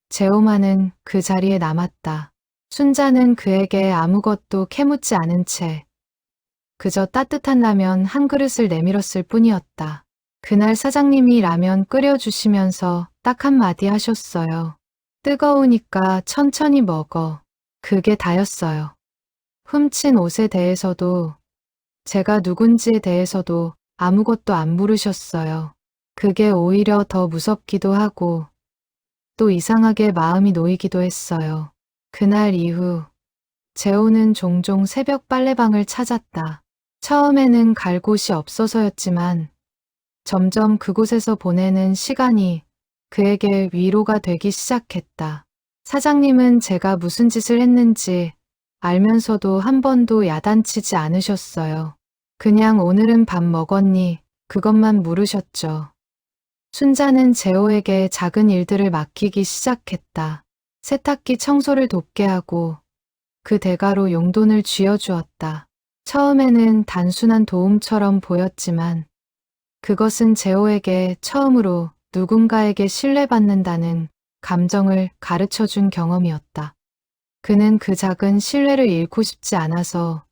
재호만은 그 자리에 남았다. 순자는 그에게 아무것도 캐묻지 않은 채 그저 따뜻한 라면 한 그릇을 내밀었을 뿐이었다. 그날 사장님이 라면 끓여주시면서 딱 한마디 하셨어요. 뜨거우니까 천천히 먹어. 그게 다였어요. 훔친 옷에 대해서도 제가 누군지에 대해서도 아무것도 안 물으셨어요. 그게 오히려 더 무섭기도 하고 또 이상하게 마음이 놓이기도 했어요. 그날 이후 재호는 종종 새벽 빨래방을 찾았다. 처음에는 갈 곳이 없어서였지만 점점 그곳에서 보내는 시간이 그에게 위로가 되기 시작했다. 사장님은 제가 무슨 짓을 했는지 알면서도 한 번도 야단치지 않으셨어요. 그냥 오늘은 밥 먹었니? 그것만 물으셨죠. 순자는 재호에게 작은 일들을 맡기기 시작했다. 세탁기 청소를 돕게 하고 그 대가로 용돈을 쥐어주었다. 처음에는 단순한 도움처럼 보였지만 그것은 재호에게 처음으로 누군가에게 신뢰받는다는 감정을 가르쳐준 경험이었다. 그는 그 작은 신뢰를 잃고 싶지 않아서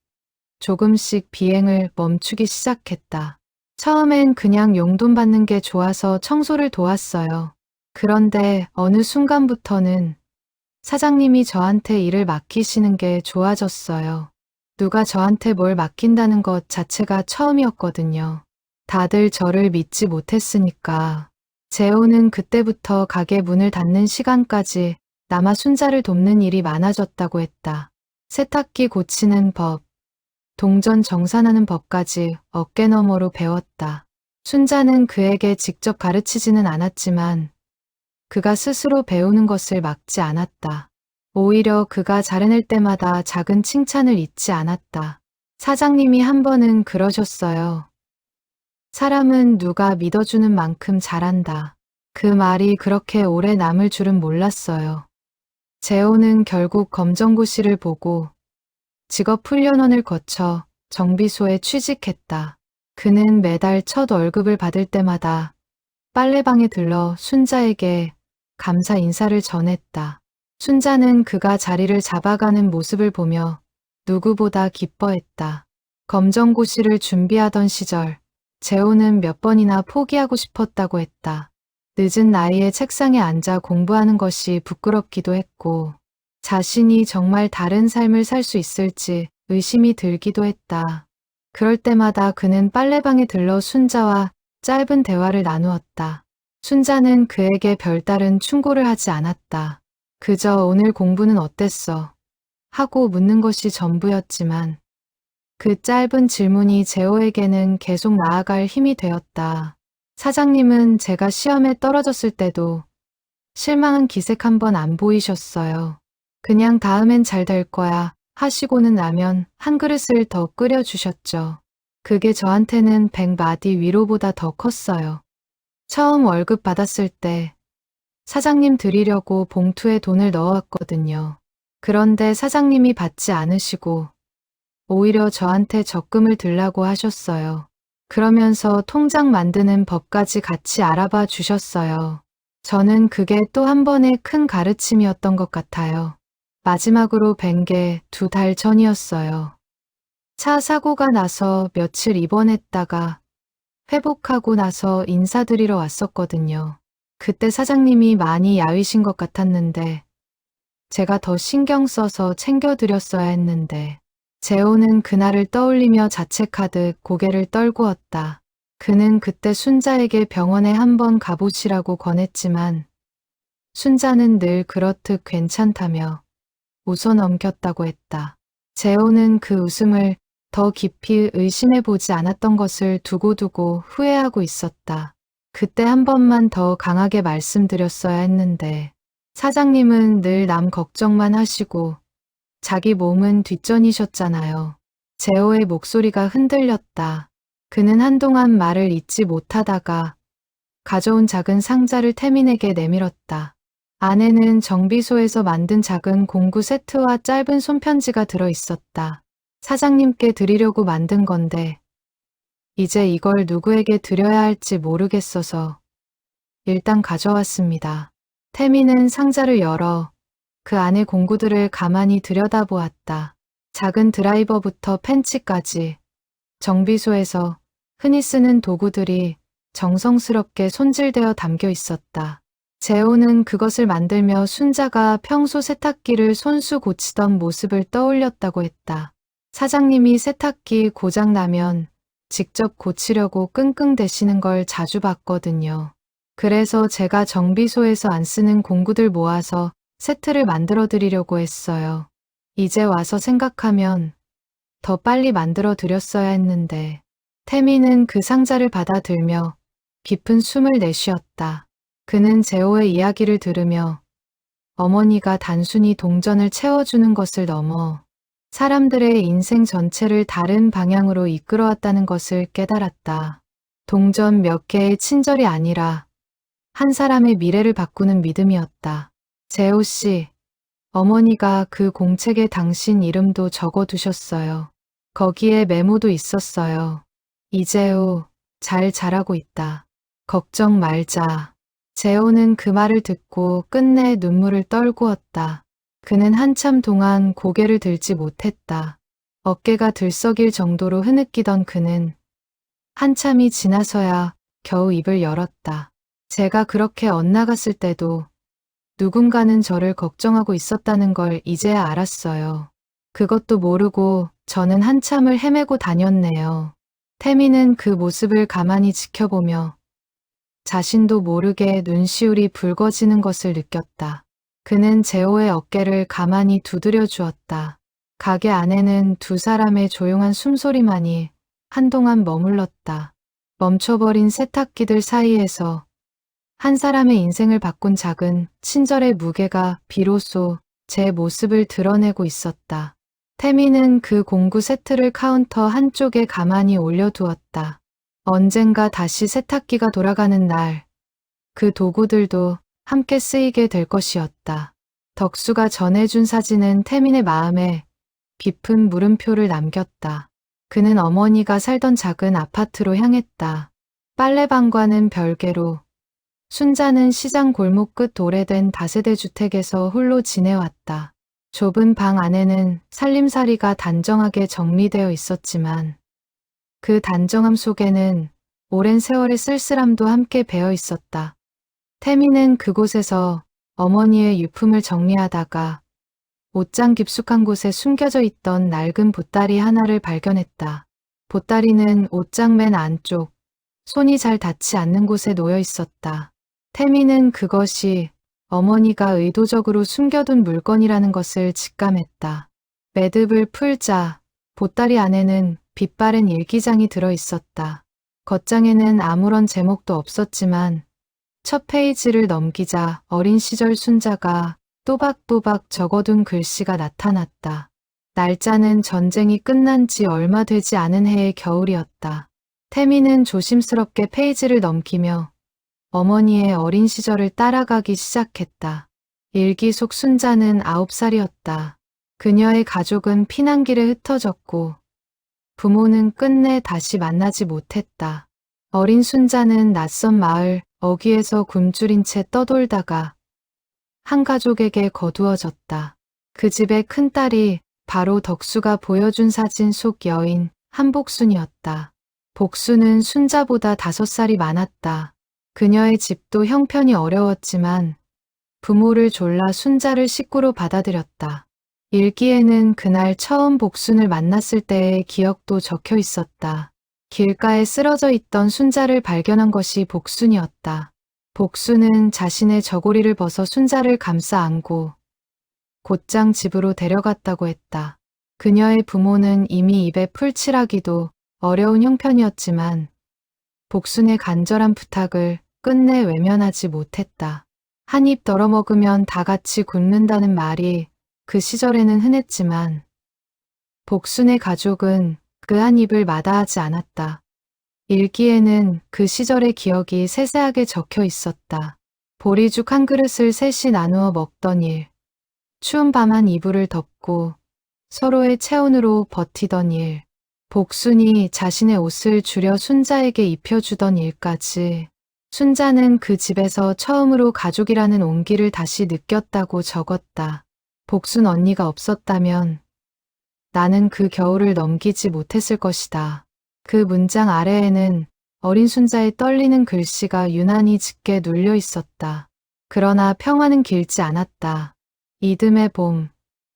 조금씩 비행을 멈추기 시작했다. 처음엔 그냥 용돈 받는 게 좋아서 청소를 도왔어요. 그런데 어느 순간부터는 사장님이 저한테 일을 맡기시는 게 좋아졌어요. 누가 저한테 뭘 맡긴다는 것 자체가 처음이었거든요. 다들 저를 믿지 못했으니까. 재호는 그때부터 가게 문을 닫는 시간까지 남아 순자를 돕는 일이 많아졌다고 했다. 세탁기 고치는 법, 동전 정산하는 법까지 어깨너머로 배웠다. 순자는 그에게 직접 가르치지는 않았지만 그가 스스로 배우는 것을 막지 않았다. 오히려 그가 잘해낼 때마다 작은 칭찬을 잊지 않았다. 사장님이 한 번은 그러셨어요. 사람은 누가 믿어주는 만큼 잘한다. 그 말이 그렇게 오래 남을 줄은 몰랐어요. 재호는 결국 검정고시를 보고 직업훈련원을 거쳐 정비소에 취직했다. 그는 매달 첫 월급을 받을 때마다 빨래방에 들러 순자에게 감사 인사를 전했다. 순자는 그가 자리를 잡아가는 모습을 보며 누구보다 기뻐했다. 검정고시를 준비하던 시절 재호는 몇 번이나 포기하고 싶었다고 했다. 늦은 나이에 책상에 앉아 공부하는 것이 부끄럽기도 했고 자신이 정말 다른 삶을 살 수 있을지 의심이 들기도 했다. 그럴 때마다 그는 빨래방에 들러 순자와 짧은 대화를 나누었다. 순자는 그에게 별다른 충고를 하지 않았다. 그저 오늘 공부는 어땠어? 하고 묻는 것이 전부였지만 그 짧은 질문이 재호에게는 계속 나아갈 힘이 되었다. 사장님은 제가 시험에 떨어졌을 때도 실망한 기색 한 번 안 보이셨어요. 그냥 다음엔 잘 될 거야 하시고는 라면 한 그릇을 더 끓여주셨죠. 그게 저한테는 100마디 위로보다 더 컸어요. 처음 월급 받았을 때 사장님 드리려고 봉투에 돈을 넣어왔거든요. 그런데 사장님이 받지 않으시고 오히려 저한테 적금을 들라고 하셨어요. 그러면서 통장 만드는 법까지 같이 알아봐 주셨어요. 저는 그게 또 한 번의 큰 가르침이었던 것 같아요. 마지막으로 뵌 게 2달 전이었어요. 차 사고가 나서 며칠 입원했다가 회복하고 나서 인사드리러 왔었거든요. 그때 사장님이 많이 야위신 것 같았는데 제가 더 신경 써서 챙겨드렸어야 했는데 재호는 그날을 떠올리며 자책하듯 고개를 떨구었다. 그는 그때 순자에게 병원에 한번 가보시라고 권했지만 순자는 늘 그렇듯 괜찮다며 웃어 넘겼다고 했다. 재호는 그 웃음을 더 깊이 의심해보지 않았던 것을 두고두고 후회하고 있었다. 그때 한 번만 더 강하게 말씀드렸어야 했는데 사장님은 늘 남 걱정만 하시고 자기 몸은 뒷전이셨잖아요. 재호의 목소리가 흔들렸다. 그는 한동안 말을 잇지 못하다가 가져온 작은 상자를 태민에게 내밀었다. 안에는 정비소에서 만든 작은 공구 세트와 짧은 손편지가 들어 있었다. 사장님께 드리려고 만든 건데 이제 이걸 누구에게 드려야 할지 모르겠어서 일단 가져왔습니다. 태민은 상자를 열어 그 안의 공구들을 가만히 들여다보았다. 작은 드라이버부터 펜치까지 정비소에서 흔히 쓰는 도구들이 정성스럽게 손질되어 담겨 있었다. 재호는 그것을 만들며 순자가 평소 세탁기를 손수 고치던 모습을 떠올렸다고 했다. 사장님이 세탁기 고장나면 직접 고치려고 끙끙대시는 걸 자주 봤거든요. 그래서 제가 정비소에서 안 쓰는 공구들 모아서 세트를 만들어 드리려고 했어요. 이제 와서 생각하면 더 빨리 만들어 드렸어야 했는데 태민은 그 상자를 받아들며 깊은 숨을 내쉬었다. 그는 재호의 이야기를 들으며 어머니가 단순히 동전을 채워주는 것을 넘어 사람들의 인생 전체를 다른 방향으로 이끌어왔다는 것을 깨달았다. 동전 몇 개의 친절이 아니라 한 사람의 미래를 바꾸는 믿음이었다. 재호 씨, 어머니가 그 공책에 당신 이름도 적어두셨어요. 거기에 메모도 있었어요. 이재호, 잘 자라고 있다. 걱정 말자. 재호는 그 말을 듣고 끝내 눈물을 떨구었다. 그는 한참 동안 고개를 들지 못했다. 어깨가 들썩일 정도로 흐느끼던 그는 한참이 지나서야 겨우 입을 열었다. 제가 그렇게 엇나갔을 때도 누군가는 저를 걱정하고 있었다는 걸 이제야 알았어요. 그것도 모르고 저는 한참을 헤매고 다녔네요. 태민은 그 모습을 가만히 지켜보며 자신도 모르게 눈시울이 붉어지는 것을 느꼈다. 그는 재호의 어깨를 가만히 두드려 주었다. 가게 안에는 2사람의 조용한 숨소리만이 한동안 머물렀다. 멈춰버린 세탁기들 사이에서 한 사람의 인생을 바꾼 작은 친절의 무게가 비로소 제 모습을 드러내고 있었다. 태민은 그 공구 세트를 카운터 한쪽에 가만히 올려두었다. 언젠가 다시 세탁기가 돌아가는 날, 그 도구들도 함께 쓰이게 될 것이었다. 덕수가 전해준 사진은 태민의 마음에 깊은 물음표를 남겼다. 그는 어머니가 살던 작은 아파트로 향했다. 빨래방과는 별개로 순자는 시장 골목 끝 오래된 다세대 주택에서 홀로 지내왔다. 좁은 방 안에는 살림살이가 단정하게 정리되어 있었지만 그 단정함 속에는 오랜 세월의 쓸쓸함도 함께 배어 있었다. 태민은 그곳에서 어머니의 유품을 정리하다가 옷장 깊숙한 곳에 숨겨져 있던 낡은 보따리 하나를 발견했다. 보따리는 옷장 맨 안쪽, 손이 잘 닿지 않는 곳에 놓여 있었다. 태민은 그것이 어머니가 의도적으로 숨겨둔 물건이라는 것을 직감했다. 매듭을 풀자 보따리 안에는 빛바랜 일기장이 들어 있었다. 겉장에는 아무런 제목도 없었지만 첫 페이지를 넘기자 어린 시절 순자가 또박또박 적어둔 글씨가 나타났다. 날짜는 전쟁이 끝난 지 얼마 되지 않은 해의 겨울이었다. 태민은 조심스럽게 페이지를 넘기며 어머니의 어린 시절을 따라가기 시작했다. 일기 속 순자는 9살이었다. 그녀의 가족은 피난길에 흩어졌고 부모는 끝내 다시 만나지 못했다. 어린 순자는 낯선 마을 어귀에서 굶주린 채 떠돌다가 한 가족에게 거두어졌다. 그 집의 큰딸이 바로 덕수가 보여준 사진 속 여인 한복순이었다. 복순은 순자보다 5살이 많았다. 그녀의 집도 형편이 어려웠지만 부모를 졸라 순자를 식구로 받아들였다. 일기에는 그날 처음 복순을 만났을 때의 기억도 적혀 있었다. 길가에 쓰러져 있던 순자를 발견한 것이 복순이었다. 복순은 자신의 저고리를 벗어 순자를 감싸 안고 곧장 집으로 데려갔다고 했다. 그녀의 부모는 이미 입에 풀칠하기도 어려운 형편이었지만 복순의 간절한 부탁을 끝내 외면하지 못했다. 한 입 덜어먹으면 다 같이 굶는다는 말이 그 시절에는 흔했지만 복순의 가족은 그 한 입을 마다하지 않았다. 일기에는 그 시절의 기억이 세세하게 적혀 있었다. 보리죽 한 그릇을 셋이 나누어 먹던 일, 추운 밤 한 이불을 덮고 서로의 체온으로 버티던 일, 복순이 자신의 옷을 줄여 순자에게 입혀주던 일까지. 순자는 그 집에서 처음으로 가족이라는 온기를 다시 느꼈다고 적었다. 복순 언니가 없었다면 나는 그 겨울을 넘기지 못했을 것이다. 그 문장 아래에는 어린 순자의 떨리는 글씨가 유난히 짙게 눌려 있었다. 그러나 평화는 길지 않았다. 이듬해 봄,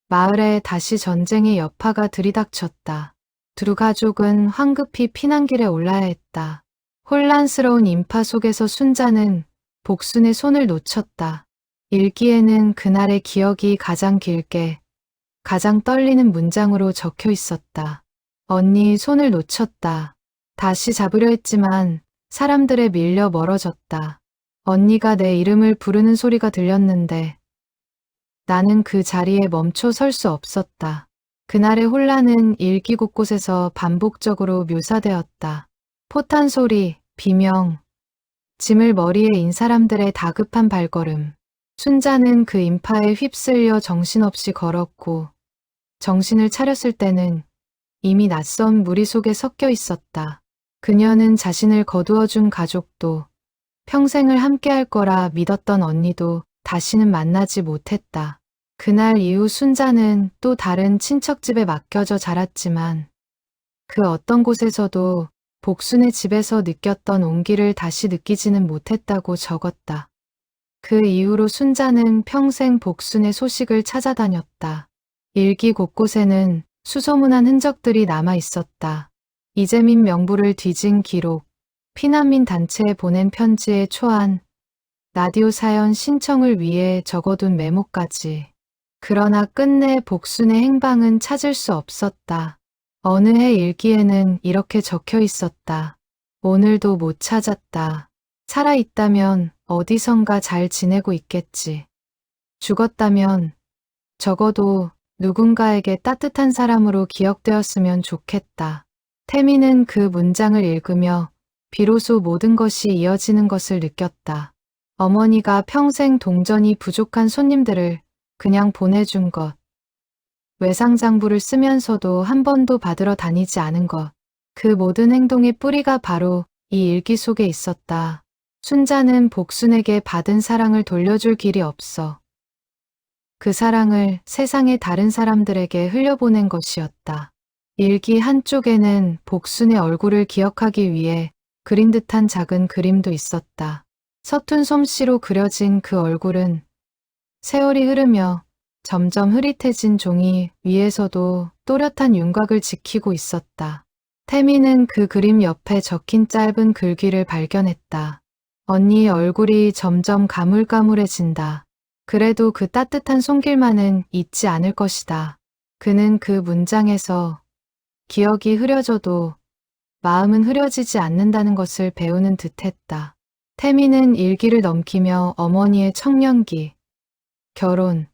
마을에 다시 전쟁의 여파가 들이닥쳤다. 두 가족은 황급히 피난길에 올라야 했다. 혼란스러운 인파 속에서 순자는 복순의 손을 놓쳤다. 일기에는 그날의 기억이 가장 길게, 가장 떨리는 문장으로 적혀 있었다. 언니 손을 놓쳤다. 다시 잡으려 했지만 사람들에 밀려 멀어졌다. 언니가 내 이름을 부르는 소리가 들렸는데 나는 그 자리에 멈춰 설 수 없었다. 그날의 혼란은 일기 곳곳에서 반복적으로 묘사되었다. 포탄 소리, 비명, 짐을 머리에 인 사람들의 다급한 발걸음. 순자는 그 인파에 휩쓸려 정신없이 걸었고 정신을 차렸을 때는 이미 낯선 무리 속에 섞여 있었다. 그녀는 자신을 거두어준 가족도 평생을 함께할 거라 믿었던 언니도 다시는 만나지 못했다. 그날 이후 순자는 또 다른 친척집에 맡겨져 자랐지만 그 어떤 곳에서도 복순의 집에서 느꼈던 온기를 다시 느끼지는 못했다고 적었다. 그 이후로 순자는 평생 복순의 소식을 찾아다녔다. 일기 곳곳에는 수소문한 흔적들이 남아 있었다. 이재민 명부를 뒤진 기록, 피난민 단체에 보낸 편지의 초안, 라디오 사연 신청을 위해 적어둔 메모까지. 그러나 끝내 복순의 행방은 찾을 수 없었다. 어느 해 일기에는 이렇게 적혀 있었다. 오늘도 못 찾았다. 살아있다면 어디선가 잘 지내고 있겠지. 죽었다면 적어도 누군가에게 따뜻한 사람으로 기억되었으면 좋겠다. 태미는 그 문장을 읽으며 비로소 모든 것이 이어지는 것을 느꼈다. 어머니가 평생 동전이 부족한 손님들을 그냥 보내준 것. 외상장부를 쓰면서도 한 번도 받으러 다니지 않은 것. 그 모든 행동의 뿌리가 바로 이 일기 속에 있었다. 순자는 복순에게 받은 사랑을 돌려줄 길이 없어. 그 사랑을 세상의 다른 사람들에게 흘려보낸 것이었다. 일기 한쪽에는 복순의 얼굴을 기억하기 위해 그린 듯한 작은 그림도 있었다. 서툰 솜씨로 그려진 그 얼굴은 세월이 흐르며 점점 흐릿해진 종이 위에서도 또렷한 윤곽을 지키고 있었다. 태미는 그 그림 옆에 적힌 짧은 글귀를 발견했다. 언니의 얼굴이 점점 가물가물해진다. 그래도 그 따뜻한 손길만은 잊지 않을 것이다. 그는 그 문장에서 기억이 흐려져도 마음은 흐려지지 않는다는 것을 배우는 듯했다. 태미는 일기를 넘기며 어머니의 청년기, 결혼,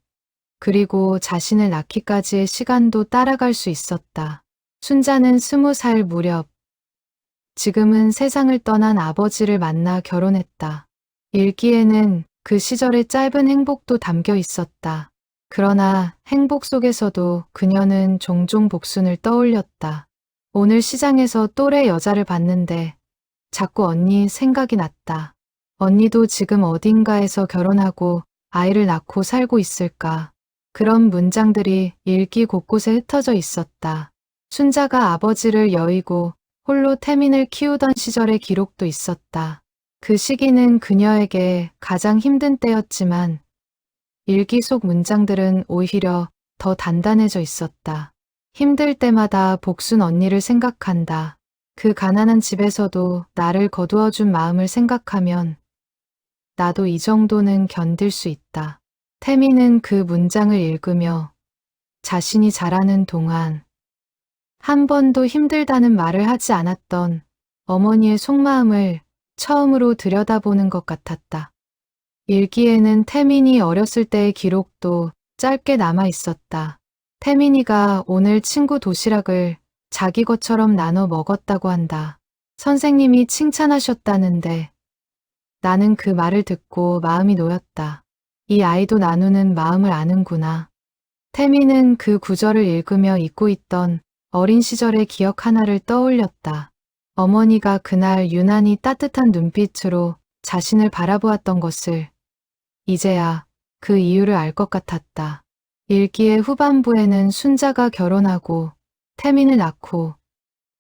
그리고 자신을 낳기까지의 시간도 따라갈 수 있었다. 순자는 20살 무렵, 지금은 세상을 떠난 아버지를 만나 결혼했다. 일기에는 그 시절의 짧은 행복도 담겨 있었다. 그러나 행복 속에서도 그녀는 종종 복순을 떠올렸다. 오늘 시장에서 또래 여자를 봤는데 자꾸 언니 생각이 났다. 언니도 지금 어딘가에서 결혼하고 아이를 낳고 살고 있을까. 그런 문장들이 일기 곳곳에 흩어져 있었다. 순자가 아버지를 여의고 홀로 태민을 키우던 시절의 기록도 있었다. 그 시기는 그녀에게 가장 힘든 때였지만 일기 속 문장들은 오히려 더 단단해져 있었다. 힘들 때마다 복순 언니를 생각한다. 그 가난한 집에서도 나를 거두어준 마음을 생각하면 나도 이 정도는 견딜 수 있다. 태미는 그 문장을 읽으며 자신이 자라는 동안 한 번도 힘들다는 말을 하지 않았던 어머니의 속마음을 처음으로 들여다보는 것 같았다. 일기에는 태민이 어렸을 때의 기록도 짧게 남아 있었다. 태민이가 오늘 친구 도시락을 자기 것처럼 나눠 먹었다고 한다. 선생님이 칭찬하셨다는데 나는 그 말을 듣고 마음이 놓였다. 이 아이도 나누는 마음을 아는구나. 태민은 그 구절을 읽으며 잊고 있던 어린 시절의 기억 하나를 떠올렸다. 어머니가 그날 유난히 따뜻한 눈빛으로 자신을 바라보았던 것을 이제야 그 이유를 알 것 같았다. 일기의 후반부에는 순자가 결혼하고 태민을 낳고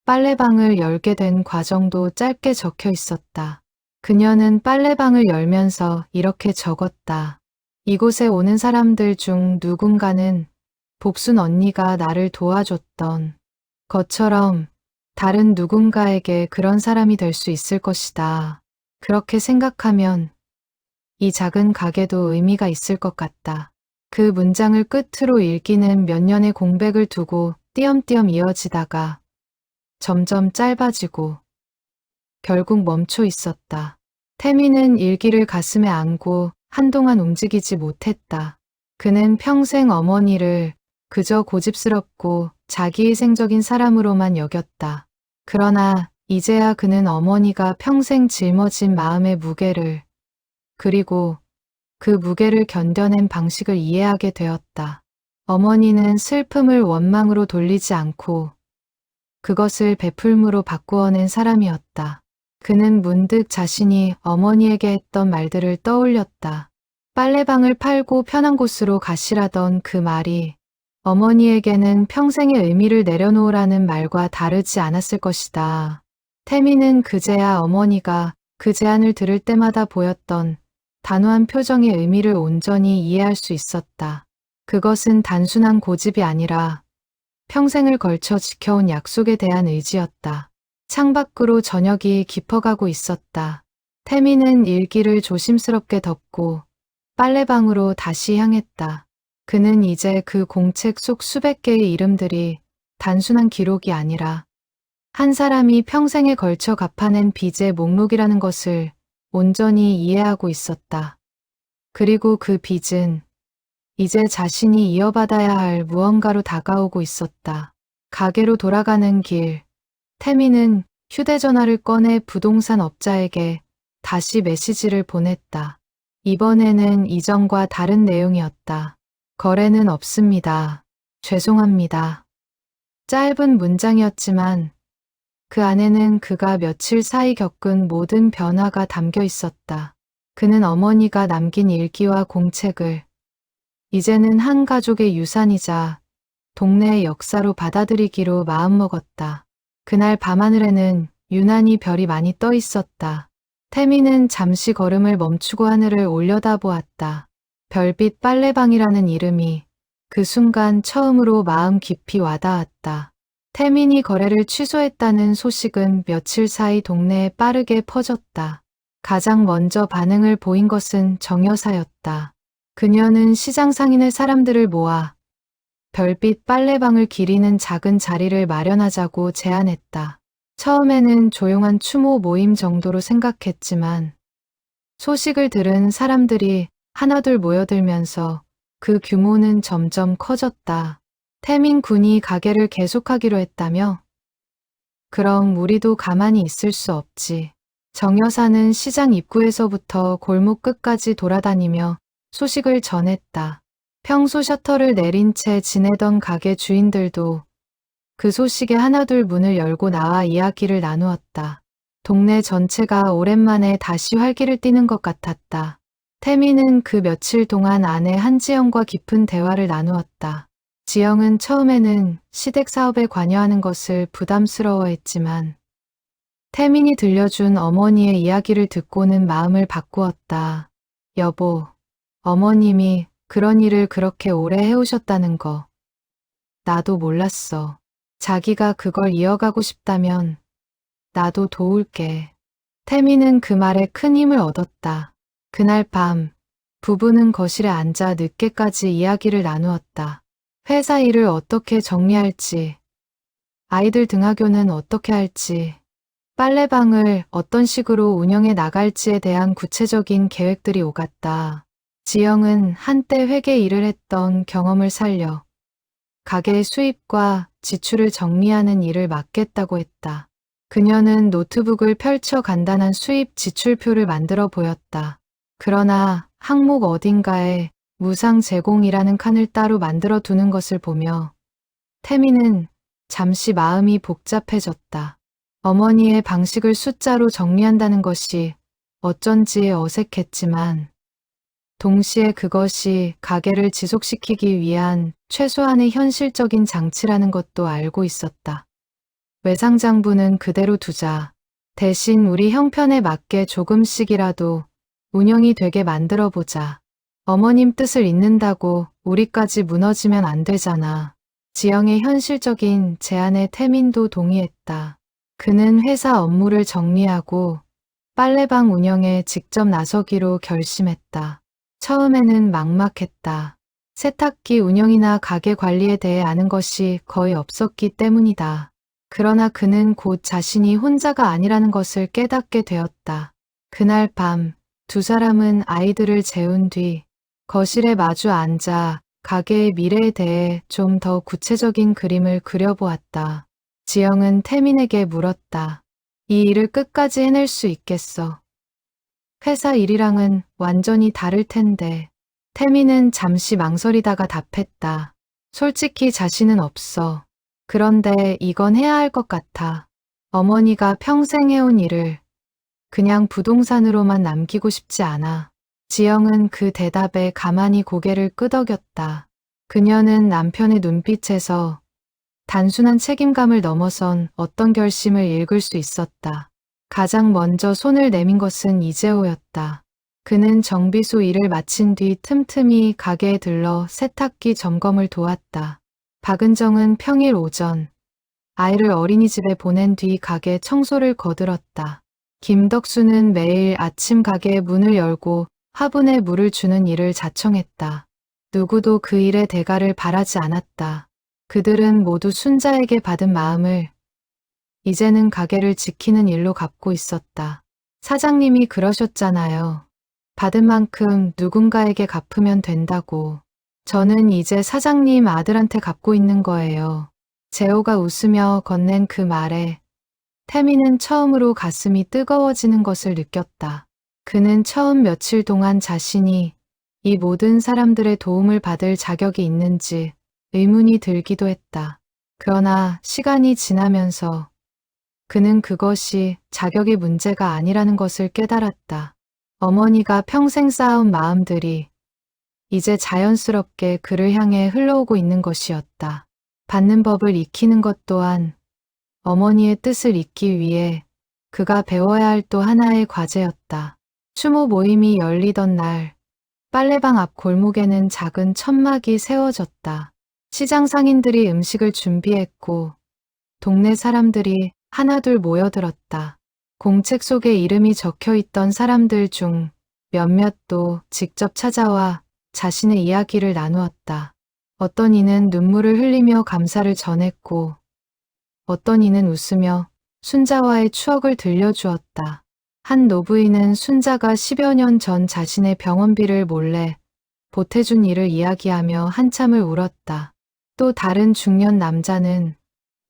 빨래방을 열게 된 과정도 짧게 적혀 있었다. 그녀는 빨래방을 열면서 이렇게 적었다. 이곳에 오는 사람들 중 누군가는 복순 언니가 나를 도와줬던 것처럼 다른 누군가에게 그런 사람이 될 수 있을 것이다. 그렇게 생각하면 이 작은 가게도 의미가 있을 것 같다. 그 문장을 끝으로 일기는 몇 년의 공백을 두고 띄엄띄엄 이어지다가 점점 짧아지고 결국 멈춰 있었다. 태미는 일기를 가슴에 안고 한동안 움직이지 못했다. 그는 평생 어머니를 그저 고집스럽고 자기희생적인 사람으로만 여겼다. 그러나 이제야 그는 어머니가 평생 짊어진 마음의 무게를 그리고 그 무게를 견뎌낸 방식을 이해하게 되었다. 어머니는 슬픔을 원망으로 돌리지 않고 그것을 베풀므로 바꾸어낸 사람이었다. 그는 문득 자신이 어머니에게 했던 말들을 떠올렸다. 빨래방을 팔고 편한 곳으로 가시라던 그 말이 어머니에게는 평생의 의미를 내려놓으라는 말과 다르지 않았을 것이다. 태미는 그제야 어머니가 그 제안을 들을 때마다 보였던 단호한 표정의 의미를 온전히 이해할 수 있었다. 그것은 단순한 고집이 아니라 평생을 걸쳐 지켜온 약속에 대한 의지였다. 창밖으로 저녁이 깊어가고 있었다. 태미는 일기를 조심스럽게 덮고 빨래방으로 다시 향했다. 그는 이제 그 공책 속 수백 개의 이름들이 단순한 기록이 아니라 한 사람이 평생에 걸쳐 갚아낸 빚의 목록이라는 것을 온전히 이해하고 있었다. 그리고 그 빚은 이제 자신이 이어받아야 할 무언가로 다가오고 있었다. 가게로 돌아가는 길, 태미는 휴대전화를 꺼내 부동산 업자에게 다시 메시지를 보냈다. 이번에는 이전과 다른 내용이었다. 거래는 없습니다. 죄송합니다. 짧은 문장이었지만 그 안에는 그가 며칠 사이 겪은 모든 변화가 담겨 있었다. 그는 어머니가 남긴 일기와 공책을 이제는 한 가족의 유산이자 동네의 역사로 받아들이기로 마음먹었다. 그날 밤하늘에는 유난히 별이 많이 떠 있었다. 태미는 잠시 걸음을 멈추고 하늘을 올려다보았다. 별빛 빨래방이라는 이름이 그 순간 처음으로 마음 깊이 와닿았다. 태민이 거래를 취소했다는 소식은 며칠 사이 동네에 빠르게 퍼졌다. 가장 먼저 반응을 보인 것은 정 여사였다. 그녀는 시장 상인의 사람들을 모아 별빛 빨래방을 기리는 작은 자리를 마련하자고 제안했다. 처음에는 조용한 추모 모임 정도로 생각했지만 소식을 들은 사람들이 하나둘 모여들면서 그 규모는 점점 커졌다. 태민 군이 가게를 계속하기로 했다며? 그럼 우리도 가만히 있을 수 없지. 정 여사는 시장 입구에서부터 골목 끝까지 돌아다니며 소식을 전했다. 평소 셔터를 내린 채 지내던 가게 주인들도 그 소식에 하나둘 문을 열고 나와 이야기를 나누었다. 동네 전체가 오랜만에 다시 활기를 띠는 것 같았다. 태미는 그 며칠 동안 아내 한지영과 깊은 대화를 나누었다. 지영은 처음에는 시댁 사업에 관여하는 것을 부담스러워했지만 태민이 들려준 어머니의 이야기를 듣고는 마음을 바꾸었다. 여보, 어머님이 그런 일을 그렇게 오래 해오셨다는 거 나도 몰랐어. 자기가 그걸 이어가고 싶다면 나도 도울게. 태미는 그 말에 큰 힘을 얻었다. 그날 밤 부부는 거실에 앉아 늦게까지 이야기를 나누었다. 회사 일을 어떻게 정리할지, 아이들 등하교는 어떻게 할지, 빨래방을 어떤 식으로 운영해 나갈지에 대한 구체적인 계획들이 오갔다. 지영은 한때 회계 일을 했던 경험을 살려 가게의 수입과 지출을 정리하는 일을 맡겠다고 했다. 그녀는 노트북을 펼쳐 간단한 수입 지출표를 만들어 보였다. 그러나 항목 어딘가에 무상 제공이라는 칸을 따로 만들어 두는 것을 보며 태미는 잠시 마음이 복잡해졌다. 어머니의 방식을 숫자로 정리한다는 것이 어쩐지 어색했지만 동시에 그것이 가게를 지속시키기 위한 최소한의 현실적인 장치라는 것도 알고 있었다. 외상장부는 그대로 두자. 대신 우리 형편에 맞게 조금씩이라도 운영이 되게 만들어보자. 어머님 뜻을 잇는다고 우리까지 무너지면 안 되잖아. 지영의 현실적인 제안에 태민도 동의했다. 그는 회사 업무를 정리하고 빨래방 운영에 직접 나서기로 결심했다. 처음에는 막막했다. 세탁기 운영이나 가게 관리에 대해 아는 것이 거의 없었기 때문이다. 그러나 그는 곧 자신이 혼자가 아니라는 것을 깨닫게 되었다. 그날 밤 두 사람은 아이들을 재운 뒤 거실에 마주 앉아 가게의 미래에 대해 좀 더 구체적인 그림을 그려보았다. 지영은 태민에게 물었다. 이 일을 끝까지 해낼 수 있겠어? 회사 일이랑은 완전히 다를 텐데. 태민은 잠시 망설이다가 답했다. 솔직히 자신은 없어. 그런데 이건 해야 할 것 같아. 어머니가 평생 해온 일을 그냥 부동산으로만 남기고 싶지 않아. 지영은 그 대답에 가만히 고개를 끄덕였다. 그녀는 남편의 눈빛에서 단순한 책임감을 넘어선 어떤 결심을 읽을 수 있었다. 가장 먼저 손을 내민 것은 이재호였다. 그는 정비소 일을 마친 뒤 틈틈이 가게에 들러 세탁기 점검을 도왔다. 박은정은 평일 오전 아이를 어린이집에 보낸 뒤 가게 청소를 거들었다. 김덕수는 매일 아침 가게의 문을 열고 화분에 물을 주는 일을 자청했다. 누구도 그 일의 대가를 바라지 않았다. 그들은 모두 순자에게 받은 마음을 이제는 가게를 지키는 일로 갚고 있었다. 사장님이 그러셨잖아요. 받은 만큼 누군가에게 갚으면 된다고. 저는 이제 사장님 아들한테 갚고 있는 거예요. 재호가 웃으며 건넨 그 말에 태미는 처음으로 가슴이 뜨거워지는 것을 느꼈다. 그는 처음 며칠 동안 자신이 이 모든 사람들의 도움을 받을 자격이 있는지 의문이 들기도 했다. 그러나 시간이 지나면서 그는 그것이 자격의 문제가 아니라는 것을 깨달았다. 어머니가 평생 쌓아온 마음들이 이제 자연스럽게 그를 향해 흘러오고 있는 것이었다. 받는 법을 익히는 것 또한 어머니의 뜻을 잇기 위해 그가 배워야 할 또 하나의 과제였다. 추모 모임이 열리던 날 빨래방 앞 골목에는 작은 천막이 세워졌다. 시장 상인들이 음식을 준비했고 동네 사람들이 하나둘 모여들었다. 공책 속에 이름이 적혀있던 사람들 중 몇몇도 직접 찾아와 자신의 이야기를 나누었다. 어떤 이는 눈물을 흘리며 감사를 전했고 어떤 이는 웃으며 순자와의 추억을 들려주었다. 한 노부인은 순자가 10여 년 전 자신의 병원비를 몰래 보태준 일을 이야기하며 한참을 울었다. 또 다른 중년 남자는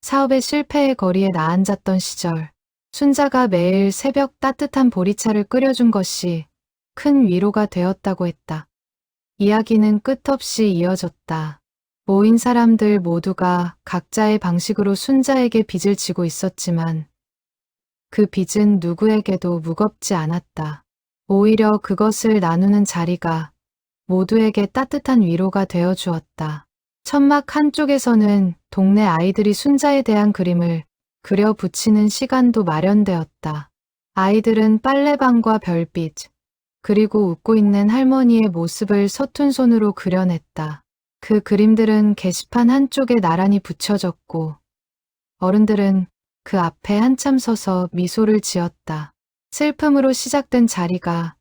사업의 실패의 거리에 나앉았던 시절 순자가 매일 새벽 따뜻한 보리차를 끓여준 것이 큰 위로가 되었다고 했다. 이야기는 끝없이 이어졌다. 모인 사람들 모두가 각자의 방식으로 순자에게 빚을 지고 있었지만 그 빚은 누구에게도 무겁지 않았다. 오히려 그것을 나누는 자리가 모두에게 따뜻한 위로가 되어 주었다. 천막 한쪽에서는 동네 아이들이 순자에 대한 그림을 그려 붙이는 시간도 마련되었다. 아이들은 빨래방과 별빛, 그리고 웃고 있는 할머니의 모습을 서툰 손으로 그려냈다. 그 그림들은 게시판 한쪽에 나란히 붙여졌고 어른들은 그 앞에 한참 서서 미소를 지었다. 슬픔으로 시작된 자리가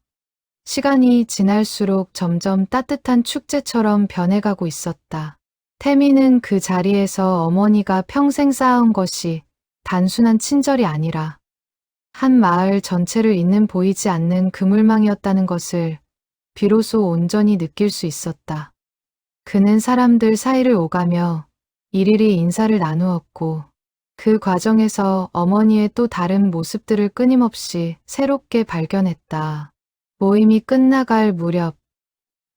시간이 지날수록 점점 따뜻한 축제처럼 변해가고 있었다. 태미는 그 자리에서 어머니가 평생 쌓아온 것이 단순한 친절이 아니라 한 마을 전체를 잇는 보이지 않는 그물망이었다는 것을 비로소 온전히 느낄 수 있었다. 그는 사람들 사이를 오가며 일일이 인사를 나누었고 그 과정에서 어머니의 또 다른 모습들을 끊임없이 새롭게 발견했다. 모임이 끝나갈 무렵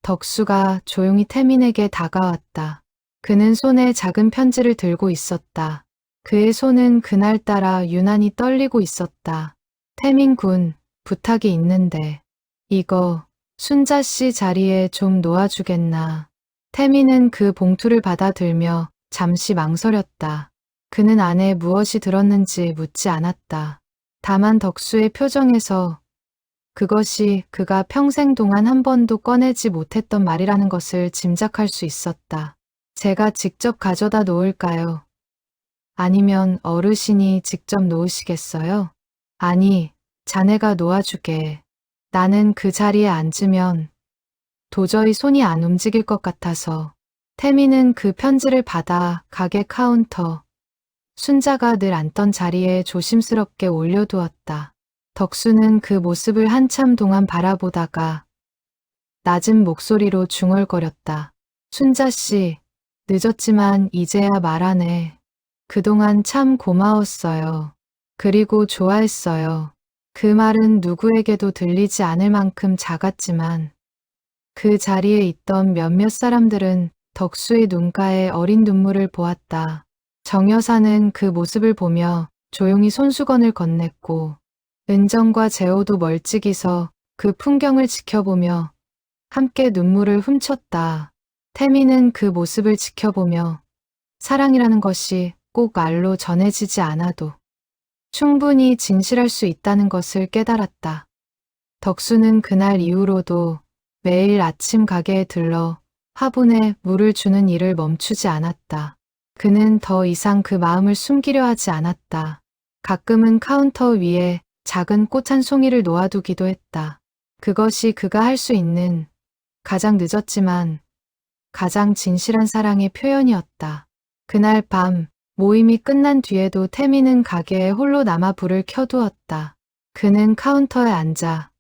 덕수가 조용히 태민에게 다가왔다. 그는 손에 작은 편지를 들고 있었다. 그의 손은 그날따라 유난히 떨리고 있었다. 태민 군, 부탁이 있는데 이거 순자 씨 자리에 좀 놓아주겠나. 태민은 그 봉투를 받아들며 잠시 망설였다. 그는 안에 무엇이 들었는지 묻지 않았다. 다만 덕수의 표정에서 그것이 그가 평생 동안 한 번도 꺼내지 못했던 말이라는 것을 짐작할 수 있었다. 제가 직접 가져다 놓을까요? 아니면 어르신이 직접 놓으시겠어요? 아니, 자네가 놓아주게. 나는 그 자리에 앉으면 도저히 손이 안 움직일 것 같아서. 태미는 그 편지를 받아 가게 카운터, 순자가 늘 앉던 자리에 조심스럽게 올려두었다. 덕수는 그 모습을 한참 동안 바라보다가 낮은 목소리로 중얼거렸다. 순자 씨, 늦었지만 이제야 말하네. 그동안 참 고마웠어요. 그리고 좋아했어요. 그 말은 누구에게도 들리지 않을 만큼 작았지만 그 자리에 있던 몇몇 사람들은 덕수의 눈가에 어린 눈물을 보았다. 정 여사는 그 모습을 보며 조용히 손수건을 건넸고 은정과 재호도 멀찍이 서 그 풍경을 지켜보며 함께 눈물을 훔쳤다. 태미는 그 모습을 지켜보며 사랑이라는 것이 꼭 말로 전해지지 않아도 충분히 진실할 수 있다는 것을 깨달았다. 덕수는 그날 이후로도 매일 아침 가게에 들러 화분에 물을 주는 일을 멈추지 않았다. 그는 더 이상 그 마음을 숨기려 하지 않았다. 가끔은 카운터 위에 작은 꽃 한 송이를 놓아두기도 했다. 그것이 그가 할 수 있는 가장 늦었지만 가장 진실한 사랑의 표현이었다. 그날 밤 모임이 끝난 뒤에도 태미는 가게에 홀로 남아 불을 켜두었다. 그는 카운터에 앉아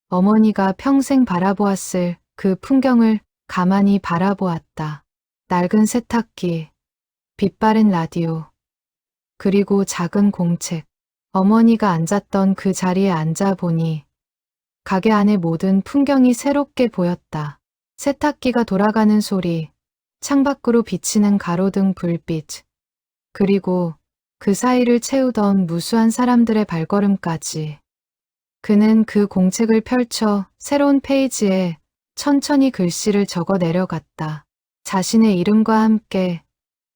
어머니가 평생 바라보았을 그 풍경을 가만히 바라보았다. 낡은 세탁기, 빛바랜 라디오, 그리고 작은 공책. 어머니가 앉았던 그 자리에 앉아 보니 가게 안의 모든 풍경이 새롭게 보였다. 세탁기가 돌아가는 소리, 창밖으로 비치는 가로등 불빛, 그리고 그 사이를 채우던 무수한 사람들의 발걸음까지. 그는 그 공책을 펼쳐 새로운 페이지에 천천히 글씨를 적어 내려갔다. 자신의 이름과 함께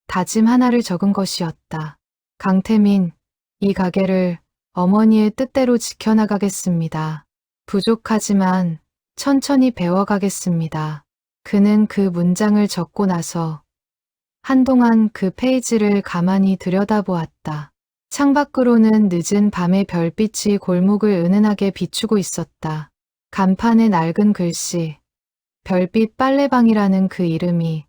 다짐 하나를 적은 것이었다. 강태민, 이 가게를 어머니의 뜻대로 지켜나가겠습니다. 부족하지만 천천히 배워가겠습니다. 그는 그 문장을 적고 나서 한동안 그 페이지를 가만히 들여다보았다. 창밖으로는 늦은 밤의 별빛이 골목을 은은하게 비추고 있었다. 간판에 낡은 글씨, 별빛 빨래방이라는 그 이름이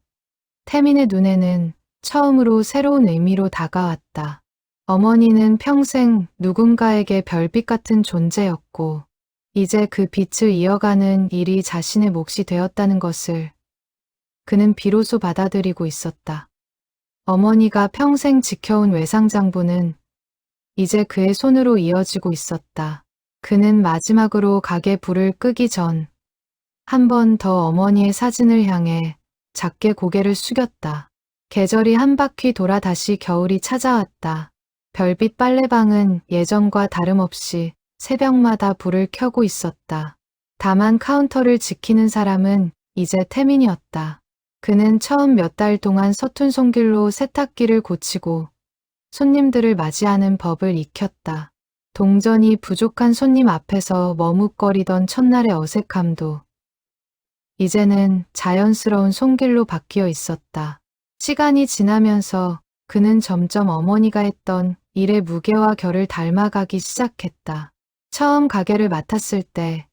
태민의 눈에는 처음으로 새로운 의미로 다가왔다. 어머니는 평생 누군가에게 별빛 같은 존재였고 이제 그 빛을 이어가는 일이 자신의 몫이 되었다는 것을 그는 비로소 받아들이고 있었다. 어머니가 평생 지켜온 외상장부는 이제 그의 손으로 이어지고 있었다. 그는 마지막으로 가게 불을 끄기 전 한 번 더 어머니의 사진을 향해 작게 고개를 숙였다. 계절이 한 바퀴 돌아 다시 겨울이 찾아왔다. 별빛 빨래방은 예전과 다름없이 새벽마다 불을 켜고 있었다. 다만 카운터를 지키는 사람은 이제 태민이었다. 그는 처음 몇 달 동안 서툰 손길로 세탁기를 고치고 손님들을 맞이하는 법을 익혔다. 동전이 부족한 손님 앞에서 머뭇거리던 첫날의 어색함도 이제는 자연스러운 손길로 바뀌어 있었다. 시간이 지나면서 그는 점점 어머니가 했던 일의 무게와 결을 닮아가기 시작했다. 처음 가게를 맡았을 때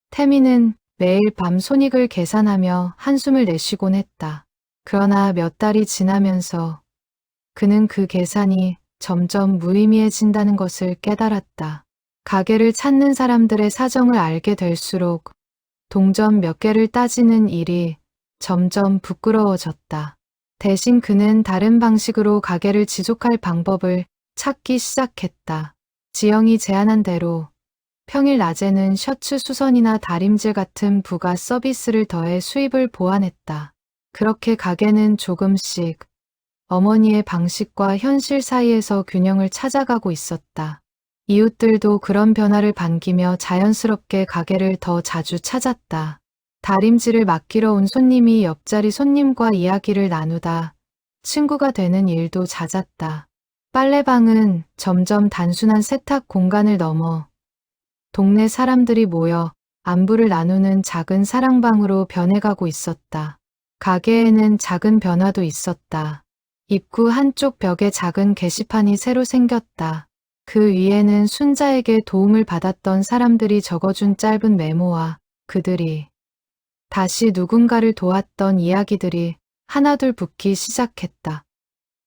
태민은 매일 밤 손익을 계산하며 한숨을 내쉬곤 했다. 그러나 몇 달이 지나면서 그는 그 계산이 점점 무의미해진다는 것을 깨달았다. 가게를 찾는 사람들의 사정을 알게 될수록 동전 몇 개를 따지는 일이 점점 부끄러워졌다. 대신 그는 다른 방식으로 가게를 지속할 방법을 찾기 시작했다. 지영이 제안한 대로 평일 낮에는 셔츠 수선이나 다림질 같은 부가 서비스를 더해 수입을 보완했다. 그렇게 가게는 조금씩 어머니의 방식과 현실 사이에서 균형을 찾아가고 있었다. 이웃들도 그런 변화를 반기며 자연스럽게 가게를 더 자주 찾았다. 다림질을 맡기러 온 손님이 옆자리 손님과 이야기를 나누다 친구가 되는 일도 잦았다. 빨래방은 점점 단순한 세탁 공간을 넘어 동네 사람들이 모여 안부를 나누는 작은 사랑방으로 변해가고 있었다. 가게에는 작은 변화도 있었다. 입구 한쪽 벽에 작은 게시판이 새로 생겼다. 그 위에는 순자에게 도움을 받았던 사람들이 적어준 짧은 메모와 그들이 다시 누군가를 도왔던 이야기들이 하나둘 붙기 시작했다.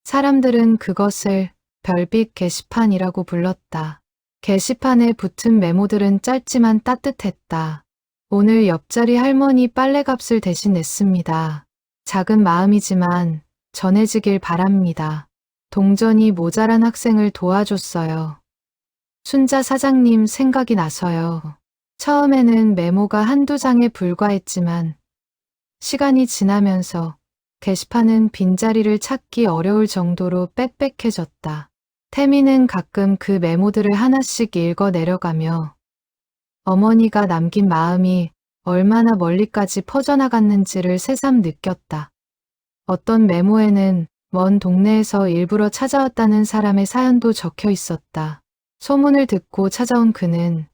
사람들은 그것을 별빛 게시판이라고 불렀다. 게시판에 붙은 메모들은 짧지만 따뜻했다. 오늘 옆자리 할머니 빨래값을 대신 냈습니다. 작은 마음이지만 전해지길 바랍니다. 동전이 모자란 학생을 도와줬어요. 순자 사장님 생각이 나서요. 처음에는 메모가 한두 장에 불과했지만 시간이 지나면서 게시판은 빈자리를 찾기 어려울 정도로 빽빽해졌다. 태민은 가끔 그 메모들을 하나씩 읽어 내려가며 어머니가 남긴 마음이 얼마나 멀리까지 퍼져나갔는지를 새삼 느꼈다. 어떤 메모에는 먼 동네에서 일부러 찾아왔다는 사람의 사연도 적혀 있었다. 소문을 듣고 찾아온 그는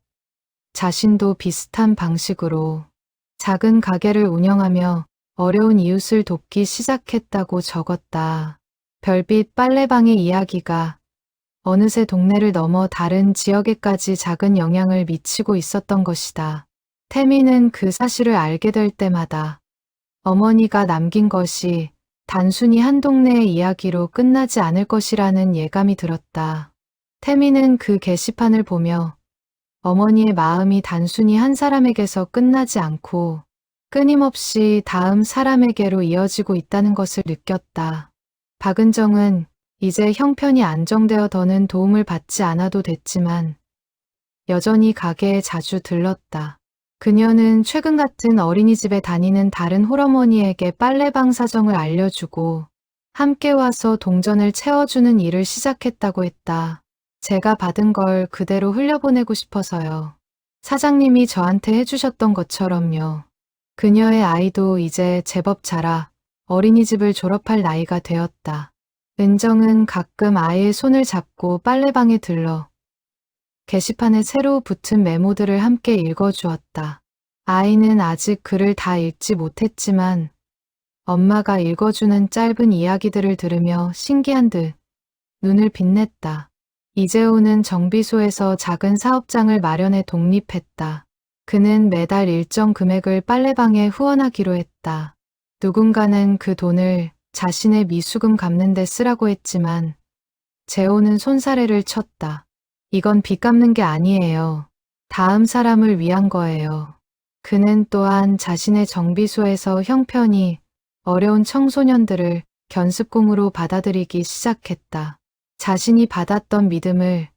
자신도 비슷한 방식으로 작은 가게를 운영하며 어려운 이웃을 돕기 시작했다고 적었다. 별빛 빨래방의 이야기가 어느새 동네를 넘어 다른 지역에까지 작은 영향을 미치고 있었던 것이다. 태민은 그 사실을 알게 될 때마다 어머니가 남긴 것이 단순히 한 동네의 이야기로 끝나지 않을 것이라는 예감이 들었다. 태민은 그 게시판을 보며 어머니의 마음이 단순히 한 사람에게서 끝나지 않고 끊임없이 다음 사람에게로 이어지고 있다는 것을 느꼈다. 박은정은 이제 형편이 안정되어 더는 도움을 받지 않아도 됐지만 여전히 가게에 자주 들렀다. 그녀는 최근 같은 어린이집에 다니는 다른 홀어머니에게 빨래방 사정을 알려주고 함께 와서 동전을 채워주는 일을 시작했다고 했다. 제가 받은 걸 그대로 흘려보내고 싶어서요. 사장님이 저한테 해주셨던 것처럼요. 그녀의 아이도 이제 제법 자라 어린이집을 졸업할 나이가 되었다. 은정은 가끔 아이의 손을 잡고 빨래방에 들러 게시판에 새로 붙은 메모들을 함께 읽어주었다. 아이는 아직 글을 다 읽지 못했지만 엄마가 읽어주는 짧은 이야기들을 들으며 신기한 듯 눈을 빛냈다. 이재호는 정비소에서 작은 사업장을 마련해 독립했다. 그는 매달 일정 금액을 빨래방에 후원하기로 했다. 누군가는 그 돈을 자신의 미수금 갚는 데 쓰라고 했지만 재호는 손사래를 쳤다. 이건 빚 갚는 게 아니에요. 다음 사람을 위한 거예요. 그는 또한 자신의 정비소에서 형편이 어려운 청소년들을 견습공으로 받아들이기 시작했다. 자신이 받았던 믿음을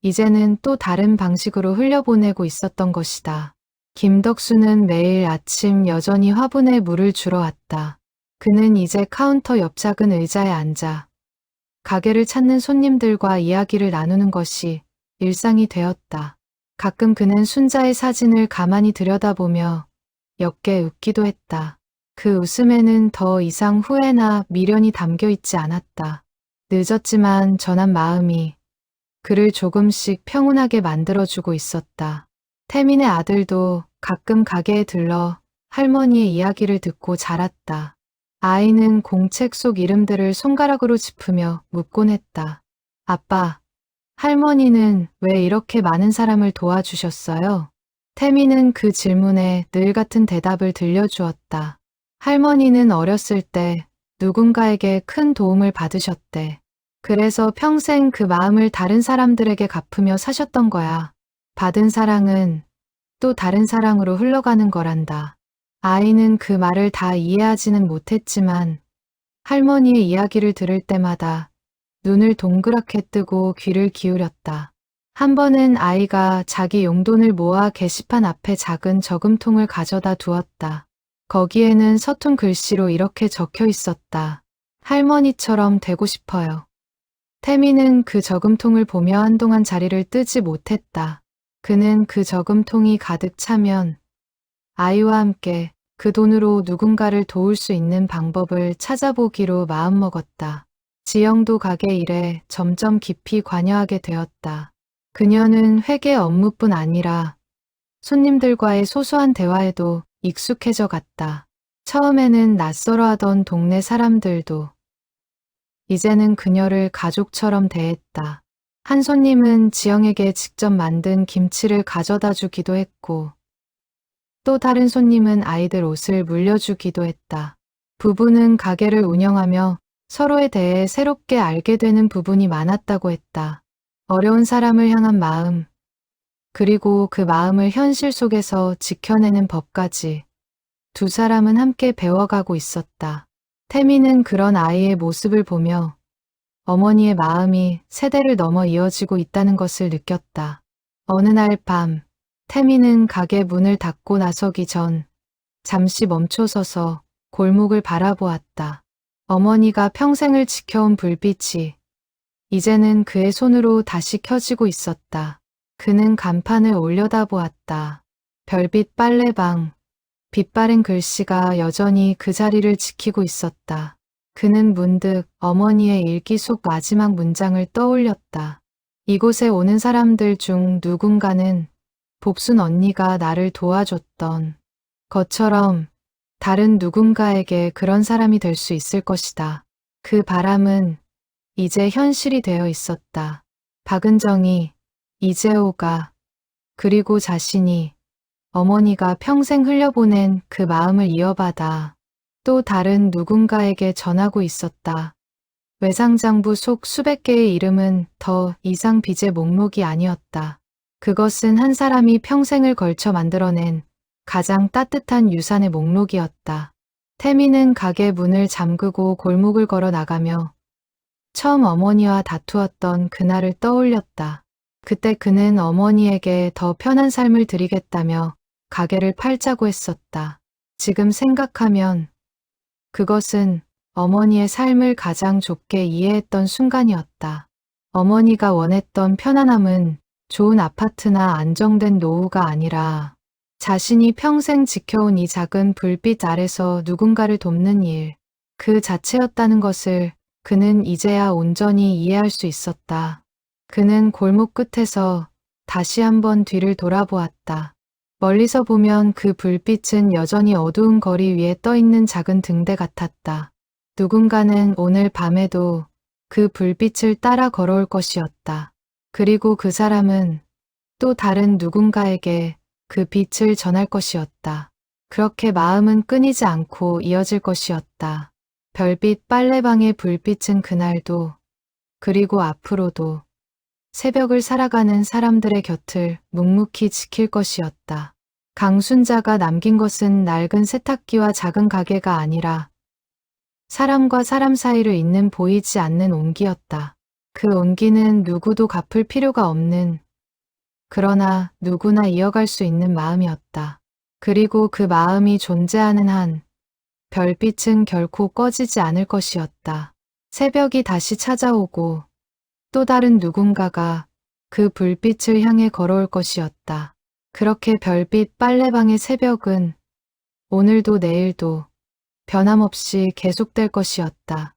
이제는 또 다른 방식으로 흘려보내고 있었던 것이다. 김덕수는 매일 아침 여전히 화분에 물을 주러 왔다. 그는 이제 카운터 옆 작은 의자에 앉아 가게를 찾는 손님들과 이야기를 나누는 것이 일상이 되었다. 가끔 그는 순자의 사진을 가만히 들여다보며 옅게 웃기도 했다. 그 웃음에는 더 이상 후회나 미련이 담겨 있지 않았다. 늦었지만 전한 마음이 그를 조금씩 평온하게 만들어주고 있었다. 태민의 아들도 가끔 가게에 들러 할머니의 이야기를 듣고 자랐다. 아이는 공책 속 이름들을 손가락으로 짚으며 묻곤 했다. 아빠, 할머니는 왜 이렇게 많은 사람을 도와주셨어요? 태민은 그 질문에 늘 같은 대답을 들려주었다. 할머니는 어렸을 때 누군가에게 큰 도움을 받으셨대. 그래서 평생 그 마음을 다른 사람들에게 갚으며 사셨던 거야. 받은 사랑은 또 다른 사랑으로 흘러가는 거란다. 아이는 그 말을 다 이해하지는 못했지만 할머니의 이야기를 들을 때마다 눈을 동그랗게 뜨고 귀를 기울였다. 한 번은 아이가 자기 용돈을 모아 게시판 앞에 작은 저금통을 가져다 두었다. 거기에는 서툰 글씨로 이렇게 적혀 있었다. 할머니처럼 되고 싶어요. 태민은 그 저금통을 보며 한동안 자리를 뜨지 못했다. 그는 그 저금통이 가득 차면 아이와 함께 그 돈으로 누군가를 도울 수 있는 방법을 찾아보기로 마음먹었다. 지영도 가게 일에 점점 깊이 관여하게 되었다. 그녀는 회계 업무뿐 아니라 손님들과의 소소한 대화에도 익숙해져 갔다. 처음에는 낯설어하던 동네 사람들도 이제는 그녀를 가족처럼 대했다. 한 손님은 지영에게 직접 만든 김치를 가져다 주기도 했고 또 다른 손님은 아이들 옷을 물려주기도 했다. 부부는 가게를 운영하며 서로에 대해 새롭게 알게 되는 부분이 많았다고 했다. 어려운 사람을 향한 마음, 그리고 그 마음을 현실 속에서 지켜내는 법까지 두 사람은 함께 배워가고 있었다. 태민은 그런 아이의 모습을 보며 어머니의 마음이 세대를 넘어 이어지고 있다는 것을 느꼈다. 어느 날 밤, 태민은 가게 문을 닫고 나서기 전 잠시 멈춰서서 골목을 바라보았다. 어머니가 평생을 지켜온 불빛이 이제는 그의 손으로 다시 켜지고 있었다. 그는 간판을 올려다보았다. 별빛 빨래방, 빛바랜 글씨가 여전히 그 자리를 지키고 있었다. 그는 문득 어머니의 일기 속 마지막 문장을 떠올렸다. 이곳에 오는 사람들 중 누군가는 복순 언니가 나를 도와줬던 것처럼 다른 누군가에게 그런 사람이 될 수 있을 것이다. 그 바람은 이제 현실이 되어 있었다. 박은정이, 이재호가, 그리고 자신이 어머니가 평생 흘려보낸 그 마음을 이어받아 또 다른 누군가에게 전하고 있었다. 외상장부 속 수백 개의 이름은 더 이상 빚의 목록이 아니었다. 그것은 한 사람이 평생을 걸쳐 만들어낸 가장 따뜻한 유산의 목록이었다. 태민은 가게 문을 잠그고 골목을 걸어 나가며 처음 어머니와 다투었던 그날을 떠올렸다. 그때 그는 어머니에게 더 편한 삶을 드리겠다며 가게를 팔자고 했었다. 지금 생각하면 그것은 어머니의 삶을 가장 좁게 이해했던 순간이었다. 어머니가 원했던 편안함은 좋은 아파트나 안정된 노후가 아니라 자신이 평생 지켜온 이 작은 불빛 아래서 누군가를 돕는 일, 그 자체였다는 것을 그는 이제야 온전히 이해할 수 있었다. 그는 골목 끝에서 다시 한번 뒤를 돌아보았다. 멀리서 보면 그 불빛은 여전히 어두운 거리 위에 떠있는 작은 등대 같았다. 누군가는 오늘 밤에도 그 불빛을 따라 걸어올 것이었다. 그리고 그 사람은 또 다른 누군가에게 그 빛을 전할 것이었다. 그렇게 마음은 끊이지 않고 이어질 것이었다. 별빛 빨래방의 불빛은 그날도 그리고 앞으로도 새벽을 살아가는 사람들의 곁을 묵묵히 지킬 것이었다. 강순자가 남긴 것은 낡은 세탁기와 작은 가게가 아니라 사람과 사람 사이를 잇는 보이지 않는 온기였다. 그 온기는 누구도 갚을 필요가 없는, 그러나 누구나 이어갈 수 있는 마음이었다. 그리고 그 마음이 존재하는 한 별빛은 결코 꺼지지 않을 것이었다. 새벽이 다시 찾아오고 또 다른 누군가가 그 불빛을 향해 걸어올 것이었다. 그렇게 별빛 빨래방의 새벽은 오늘도 내일도 변함없이 계속될 것이었다.